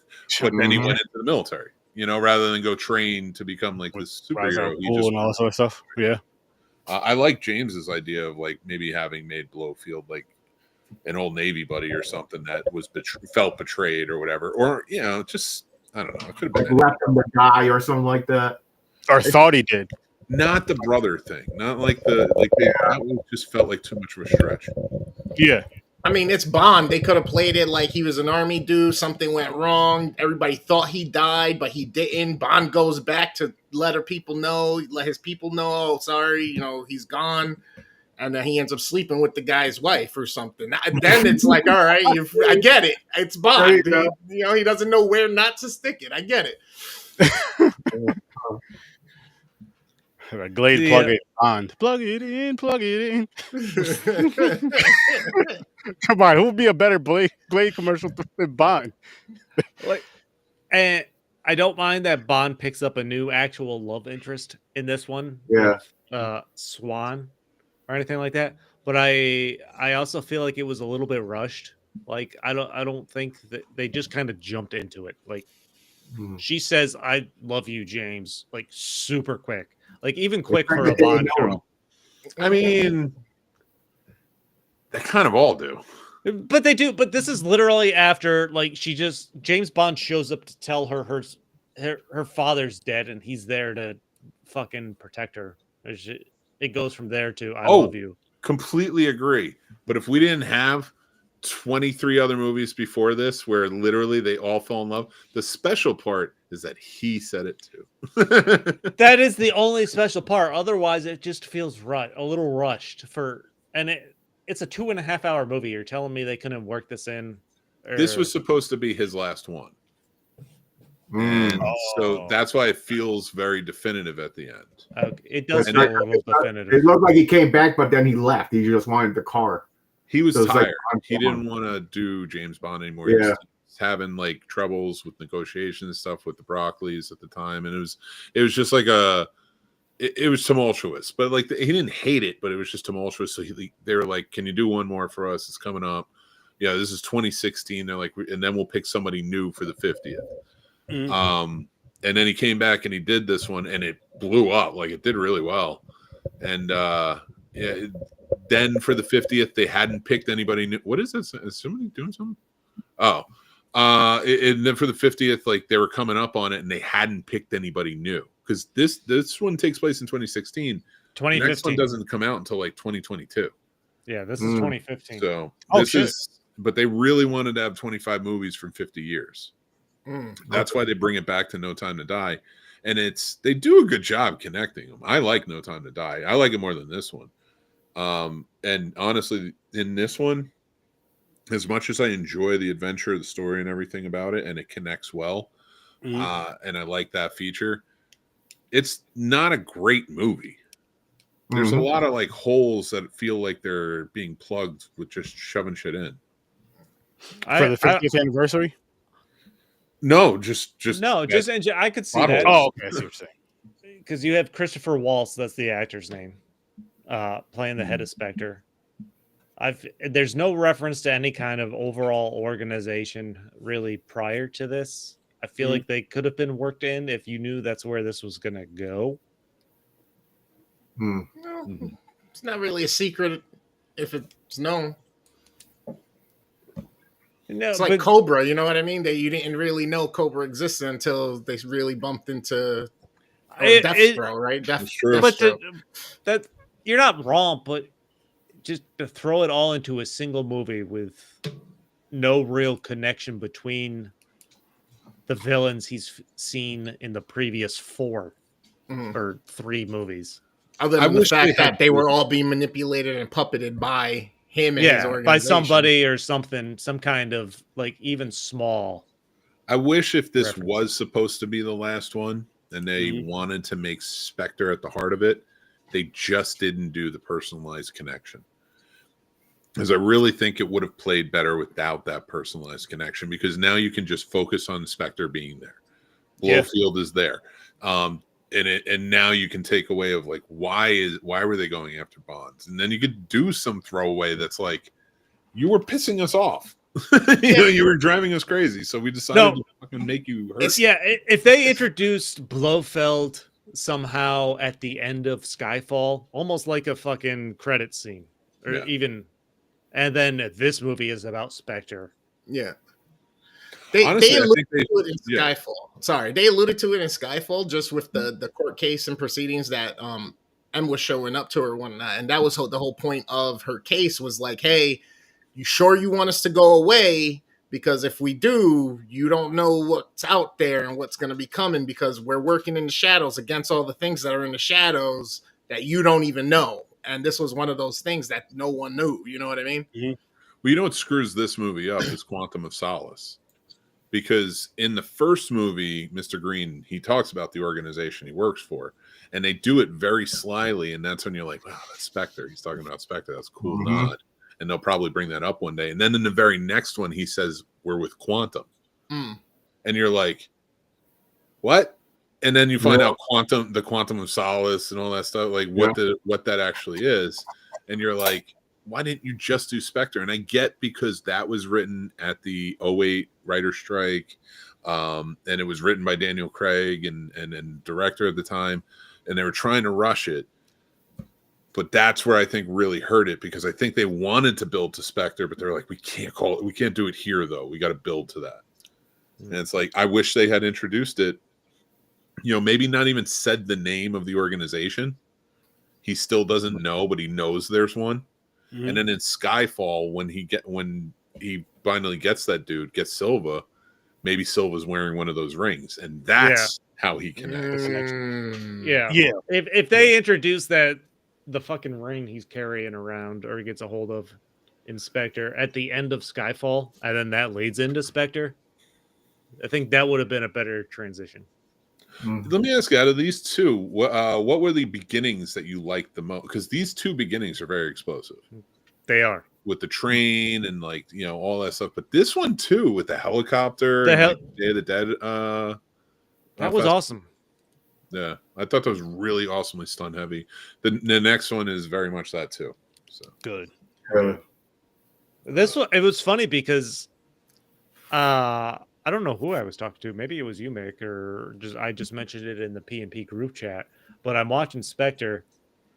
then he went into the military, you know, rather than go train to become like this superhero. He just
and all that sort of stuff. Yeah.
I like James's idea of like maybe having made Blofeld like an old Navy buddy or something that was felt betrayed or whatever, or you know, just I don't know. It could have been
left him to die or something like that,
or thought he did.
Not the brother thing, not like that just felt like too much of a stretch.
Yeah.
I mean, it's Bond. They could have played it like he was an army dude. Something went wrong. Everybody thought he died, but he didn't. Bond goes back to let his people know, oh, sorry, you know, he's gone. And then he ends up sleeping with the guy's wife or something. Then it's like, all right, I get it. It's Bond. You know, he doesn't know where not to stick it. I get it.
Glade plug it Bond. Plug it in. Come on, who would be a better Glade commercial than Bond?
And I don't mind that Bond picks up a new actual love interest in this one.
Yeah.
Swan or anything like that. But I also feel like it was a little bit rushed. Like I don't think that they just kind of jumped into it. Like she says, "I love you, James," like super quick. Like even quick for a Bond girl.
I mean, they kind of all do.
But they do. But this is literally after like James Bond shows up to tell her her father's dead and he's there to fucking protect her. It goes from there to I love you.
completely agree. But if we didn't have 23 other movies before this where literally they all fell in love, the special part is that he said it too.
That is the only special part. Otherwise, it just feels a little rushed it's a 2.5 hour movie. You're telling me they couldn't work this in?
This was supposed to be his last one.
Mm.
And so that's why it feels very definitive at the end.
Okay. It does
And
feel a little definitive.
It looked like he came back, but then he left. He just wanted the car.
He was
So it's like,
tired. He didn't want to do James Bond anymore.
Yeah.
He was having like troubles with negotiations and stuff with the Broccoli's at the time, and it was just like it was tumultuous. But like he didn't hate it, but it was just tumultuous. So they were like, "Can you do one more for us? It's coming up." Yeah, this is 2016. They're like, and then we'll pick somebody new for the 50th. Mm-hmm. And then he came back and he did this one, and it blew up. Like it did really well. And then for the 50th, they hadn't picked anybody new. What is this? Is somebody doing something? Oh, and then for the 50th, like they were coming up on it, and they hadn't picked anybody new because this one takes place in 2016.
2015.
The next one doesn't come out until like 2022.
Yeah, this is 2015.
So but they really wanted to have 25 movies from 50 years. That's why they bring it back to No Time to Die. And they do a good job connecting them. I like No Time to Die. I like it more than this one. And honestly, in this one, as much as I enjoy the adventure, the story, and everything about it, and it connects well, and I like that feature, it's not a great movie. There's a lot of like holes that feel like they're being plugged with just shoving shit in.
For the 50th anniversary?
No,
I could see that.
Oh, okay. I see what you're saying.
Because you have Christopher Waltz, that's the actor's name, playing the head of Spectre. There's no reference to any kind of overall organization really prior to this. I feel like they could have been worked in if you knew that's where this was going to go.
No, it's not really a secret if it's known.
No,
it's like Cobra, you know what I mean? That you didn't really know Cobra existed until they really bumped into Deathstroke, right?
That you're not wrong, but just to throw it all into a single movie with no real connection between the villains he's seen in the previous 4 or 3 movies.
Other than the fact that they were all being manipulated and puppeted by him and his organization.
By somebody or something, some kind of like even small.
I wish if this was supposed to be the last one and they wanted to make Spectre at the heart of it, they just didn't do the personalized connection. Because I really think it would have played better without that personalized connection, because now you can just focus on Spectre being there. Blofeld is there. And now you can take away of like why were they going after Bonds, and then you could do some throwaway that's like, you were pissing us off, you were driving us crazy, so we decided to fucking make you hurt.
If they introduced Blofeld somehow at the end of Skyfall, almost like a fucking credit scene, or even, and then this movie is about Spectre.
Yeah.
Honestly,
they alluded to it in Skyfall. Sorry, they alluded to it in Skyfall just with the court case and proceedings that M was showing up to her one night, and that was the whole point of her case was like, hey, you sure you want us to go away? Because if we do, you don't know what's out there and what's going to be coming, because we're working in the shadows against all the things that are in the shadows that you don't even know. And this was one of those things that no one knew. You know what I mean?
Well, you know what screws this movie up is Quantum of Solace. Because in the first movie, Mr. Green, he talks about the organization he works for, and they do it very slyly, and that's when you're like, wow, that's Spectre. He's talking about Spectre. That's a cool nod. And they'll probably bring that up one day. And then in the very next one, he says, we're with Quantum. And you're like, what? And then you find out the Quantum of Solace and all that stuff, like what that actually is. And you're like, why didn't you just do Spectre? And I get, because that was written at the 2008 writer strike, and it was written by Daniel Craig and director at the time, and they were trying to rush it. But that's where I think really hurt it, because I think they wanted to build to Spectre, but they're like, we can't do it here though. We got to build to that. And it's like, I wish they had introduced it, maybe not even said the name of the organization. He still doesn't know, but he knows there's one.
Mhm.
And then in Skyfall, when he finally gets that dude, gets Silva, maybe Silva's wearing one of those rings, and that's how he connects.
Yeah.
Yeah.
If they introduce the fucking ring he's carrying around or he gets a hold of in Spectre at the end of Skyfall, and then that leads into Spectre, I think that would have been a better transition.
Let me ask you, out of these two, what were the beginnings that you liked the most? Because these two beginnings are very explosive.
They are.
With the train and like, all that stuff. But this one too, with the helicopter, Day of the Dead.
That was awesome.
Yeah, I thought that was really awesomely stun heavy. The next one is very much that too. So
Good.
This one, it was funny because I don't know who I was talking to. Maybe it was you, Mick, or I just mentioned it in the P&P group chat. But I'm watching Spectre,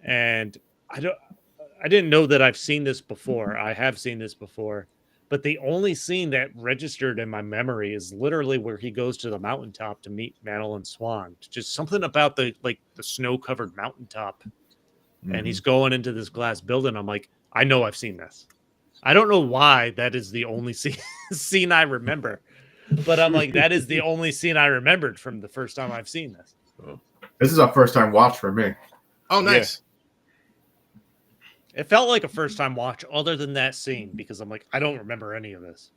and I didn't know that I've seen this before. I have seen this before, but the only scene that registered in my memory is literally where he goes to the mountaintop to meet Madeline Swan. Just something about the snow-covered mountaintop, and he's going into this glass building. I'm like, I know I've seen this. I don't know why that is the only scene I remember, but I'm like, that is the only scene I remembered from the first time I've seen this.
This is a first time watch for me.
Oh, nice.
It felt like a first time watch other than that scene because I'm like, I don't remember any of this.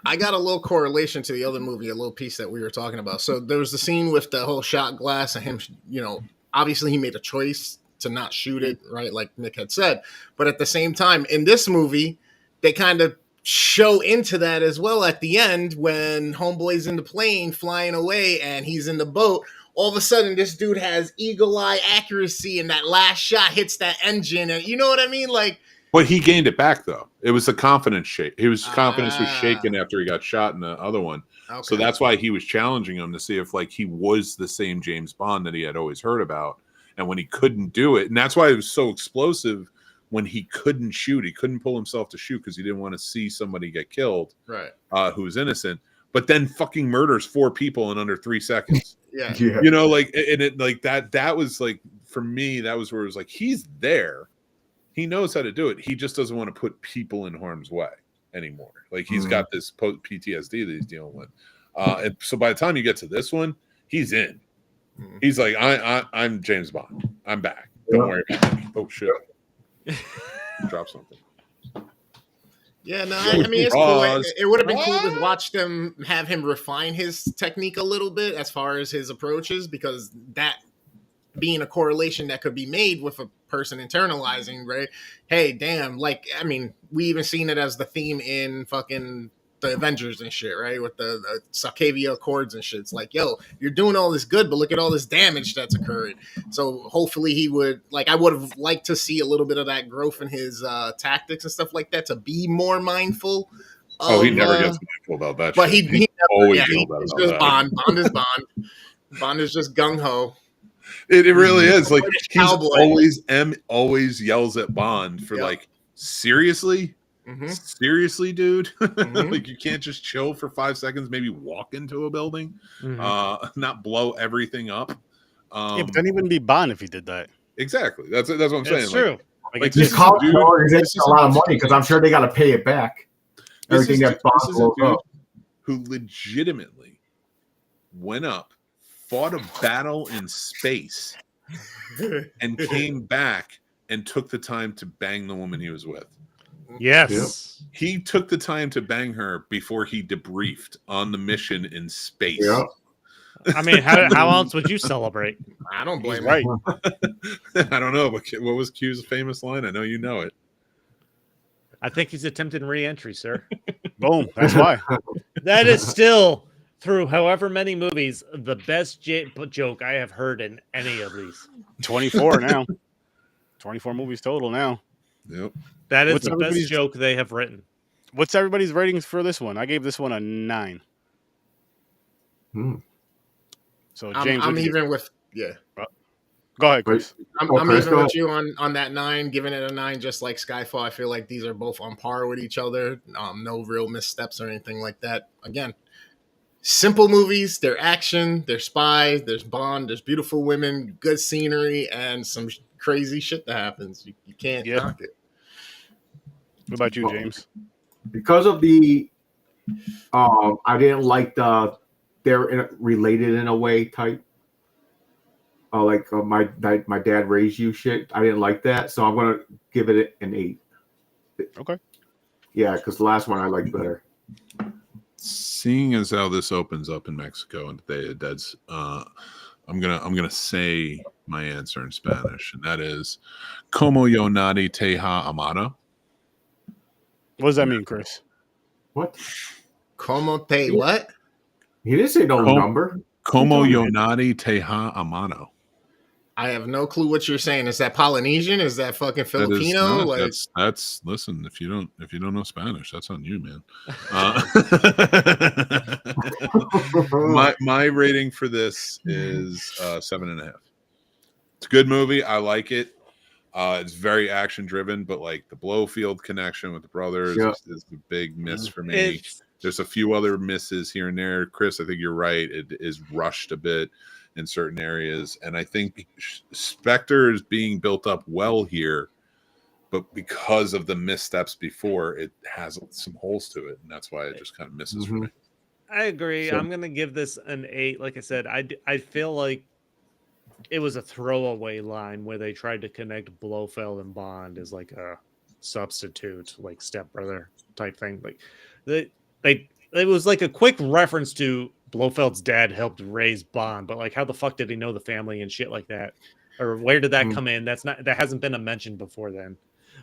I got a little correlation to the other movie, a little piece that we were talking about. So there was the scene with the whole shot glass and him, obviously he made a choice to not shoot it, right? Like Nick had said. But at the same time, in this movie, they kind of show into that as well at the end when Homeboy's in the plane flying away and he's in the boat. All of a sudden, this dude has eagle eye accuracy, and that last shot hits that engine, and you know what I mean? Like,
but he gained it back though. It was the confidence shake. His confidence was shaken after he got shot in the other one. Okay. So that's why he was challenging him to see if he was the same James Bond that he had always heard about. And when he couldn't do it, and that's why it was so explosive when he couldn't shoot, he couldn't pull himself to shoot because he didn't want to see somebody get killed,
right?
Who was innocent. But then fucking murders 4 people in under 3 seconds.
Yeah.
That was for me, that was where it was he's there. He knows how to do it. He just doesn't want to put people in harm's way anymore. He's got this PTSD that he's dealing with. And so by the time you get to this one, he's in. He's like, I'm James Bond. I'm back. Don't worry about me. Oh shit. Drop something.
Yeah, no, I mean, it's cool. It would have been cool to watch them have him refine his technique a little bit as far as his approaches, because that being a correlation that could be made with a person internalizing, right? Hey, damn, I mean, we even seen it as the theme in fucking the Avengers and shit, right? With the Sokovia Accords and shit. It's like, yo, you're doing all this good, but look at all this damage that's occurred. So hopefully he would, I would have liked to see a little bit of that growth in his tactics and stuff like that, to be more mindful.
He never gets mindful about that.
But
shit.
he never,
always
he's just that. Bond. Bond is Bond. Bond is just gung ho.
It really is. He's always yells at Bond for seriously. Mm-hmm. Seriously, dude. Mm-hmm. You can't just chill for 5 seconds, maybe walk into a building, not blow everything up.
But then he wouldn't be Bond if he did that.
Exactly. That's what I'm saying.
It's true.
This costs the organization a lot of money because I'm sure they got to pay it back. Everything that's possible.
Who legitimately went up, fought a battle in space, and came back and took the time to bang the woman he was with.
Yes.
Yep. He took the time to bang her before he debriefed on the mission in space.
Yep.
I mean, how else would you celebrate?
I don't blame
right.
I don't know, but what was Q's famous line? I know you know it.
I think he's attempting re-entry, sir.
Boom. That's why.
That is still, through however many movies, the best joke I have heard in any of these.
24 now. 24 movies total now.
Yep.
That is the best joke they have written.
What's everybody's ratings for this one? I gave this one a 9. So James,
I'm even with
Go ahead, Chris.
I'm even with you on that 9, giving it a 9, just like Skyfall. I feel like these are both on par with each other. No real missteps or anything like that. Again, simple movies. They're action. They're spies. There's Bond. There's beautiful women, good scenery, and some crazy shit that happens. You can't knock it.
What about you, James?
Because of the, I didn't like they're related in a way type. My dad raised you shit. I didn't like that, so I'm gonna give it an 8.
Okay.
Yeah, because the last one I liked better.
Seeing as how this opens up in Mexico and Day of Dead's, I'm gonna say my answer in Spanish, and that is "Como yo nadie te ha amado."
What does that mean, Chris?
What?
Como te what?
He didn't say no number.
Como yo nadie te ha amado.
I have no clue what you're saying. Is that Polynesian? Is that fucking
That
Filipino?
is
Like
that's listen. If you don't know Spanish, that's on you, man. My rating for this is 7.5. It's a good movie. I like it. It's very action driven, but like the Blofeld connection with the brothers is the big miss for me. There's a few other misses here and there. Chris, I think you're right. It is rushed a bit in certain areas, and I think Spectre is being built up well here, but because of the missteps before, it has some holes to it, and that's why it just kind of misses for me.
I agree.
So,
I'm gonna give this an 8. Like I said, I feel like it was a throwaway line where they tried to connect Blofeld and Bond as like a substitute, like stepbrother type thing. Like it was like a quick reference to Blofeld's dad helped raise Bond, but like how the fuck did he know the family and shit like that? Or where did that come in? That hasn't been a mention before then.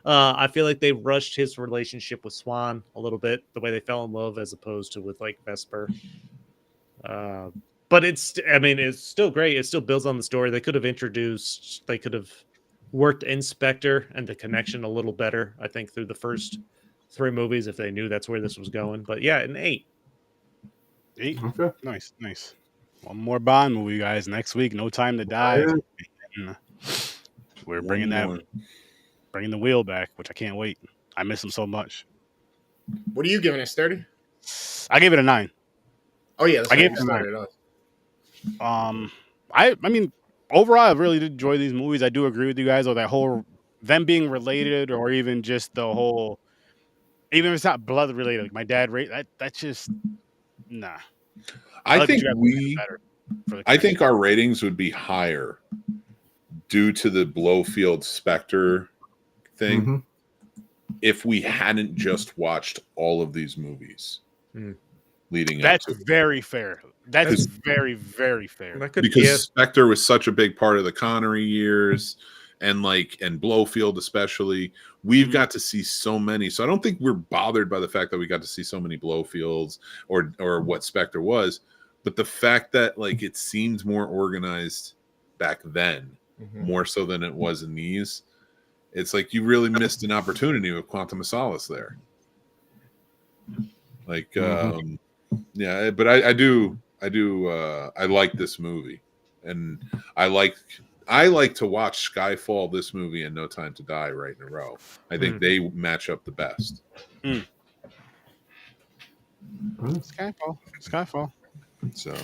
I feel like they rushed his relationship with Swan a little bit, the way they fell in love as opposed to with like Vesper. But it's still great. It still builds on the story. They could have worked in Spectre and the connection a little better, I think, through the first 3 movies if they knew that's where this was going. But yeah, an 8.
8.
Okay.
Nice. One more Bond movie, guys. Next week, No Time to Die. And we're bringing the wheel back, which I can't wait. I miss him so much.
what are you giving it? 30?
I gave it a 9.
Oh yeah,
I gave it a 9. I mean, overall, I really did enjoy these movies. I do agree with you guys on that whole them being related, or even just the whole, even if it's not blood related. Like my dad, that's just nah.
I think our ratings would be higher due to the Blofeld Spectre thing if we hadn't just watched all of these movies leading up to it.
That's very fair. That's very, very fair.
Because Spectre was such a big part of the Connery years, and Blofeld especially. We've got to see so many. So I don't think we're bothered by the fact that we got to see so many Blofelds or what Spectre was. But the fact that it seemed more organized back then, more so than it was in these, it's like you really missed an opportunity with Quantum of Solace there. Yeah, but I do I like this movie, and I like to watch Skyfall, this movie, and No Time to Die right in a row. I think they match up the best.
Skyfall.
So,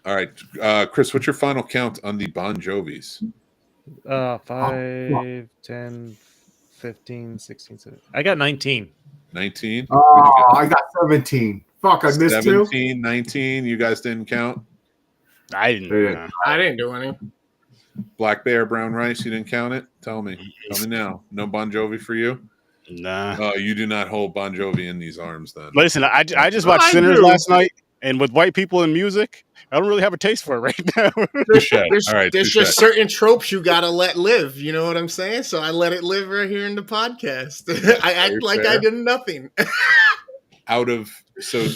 all right, Chris, what's your final count on the Bon Jovis?
5, 10, 15, 16, 17. I got 19.
19?
Oh, I got 17. Fuck, I missed
17, 19. You guys didn't count?
I didn't.
I didn't do any.
Black Bear, Brown Rice, you didn't count it? Tell me now. No Bon Jovi for you?
Nah.
Oh, you do not hold Bon Jovi in these arms then.
Listen, I just watched Sinners last night, and with white people in music, I don't really have a taste for it right now.
There's just certain tropes you gotta let live. You know what I'm saying? So I let it live right here in the podcast. I act like I did nothing.
So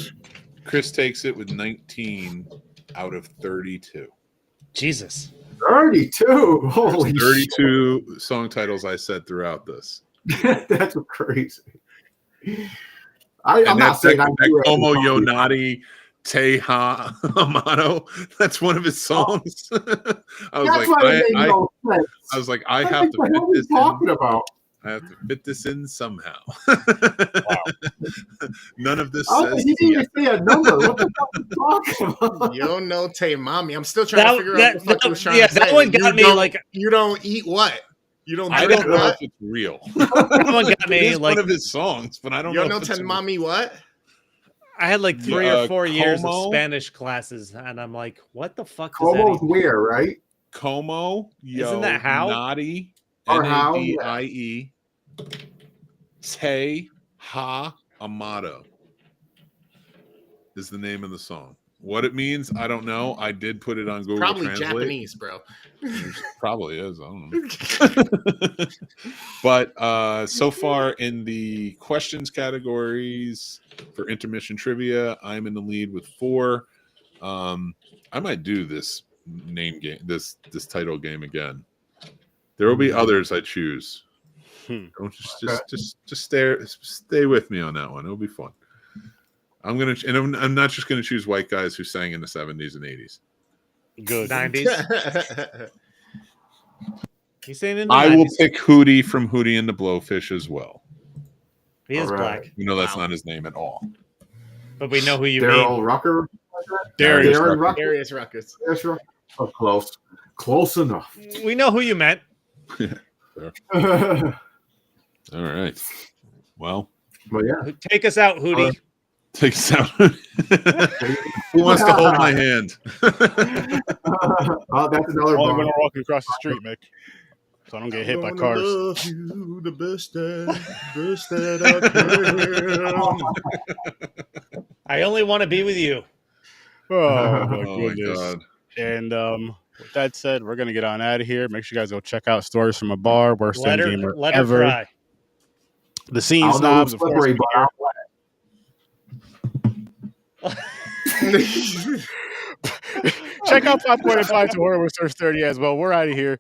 Chris takes it with 19 out of 32.
Jesus.
32. Holy
32 shit. Song titles I said throughout this.
That's crazy. I'm not saying I'm
Como Yonati Teha Amano. That's one of his songs. I was like, I have to fit this in. I have to fit this in somehow. None of this says.
You didn't even say a number. What the fuck are you talking about?
Yo no te mommy. I'm still trying to figure out what the fuck you was trying to say.
That one got me
you don't eat what? You don't.
I don't know if it's real.
Someone got
It
me
is
like
one of his songs, but I don't know.
You know
If it's
ten mommy what?
I had like 3 or 4 years of
Como?
Spanish classes, and I'm like, what the fuck does
Como's
that
where, right?
Como,
Isn't that how?
Naughty,
Or how,
Nadie, Te Ha Amado is the name of the song. What it means, I don't know. I did put it on Google
Probably
Translate.
Japanese, bro.
Probably is. I don't know. But so far in the questions categories for intermission trivia, I'm in the lead with 4. I might do this name game, this title game again. There will be others I choose. Don't just stay with me on that one. It'll be fun. I'm not just gonna choose white guys who sang in the 70s and 80s.
Good.
90s. He's saying in the
I
90s.
will pick Hootie from Hootie and the Blowfish as well.
He is
All right.
black.
You know that's not his name at all.
But we know who you mean.
Daryl Rucker.
Darius
Darren
Rucker.
Rucker.
Darius Ruckus.
Darius Rucker. Oh, close enough.
We know who you meant.
But
All right. Well,
yeah,
Take us out, Hootie.
take us out. Who wants to hold my hand?
oh, that's another
Oh, I'm
bar.
gonna walk across the street, Mick, so I don't get hit by cars.
Love you the best that I can.
I only want to be with you.
Oh my
Oh my
goodness!
god.
And with that said, we're gonna get on out of here. Make sure you guys go check out Stories from a Bar, worst
Let
end
her,
gamer
let her
ever.
try.
The Scene
I'll know
Snobs, of
who's
course.
slippery, but I'll
Check out Popcorn Pints and Horror with Search 30 as well. We're out of here.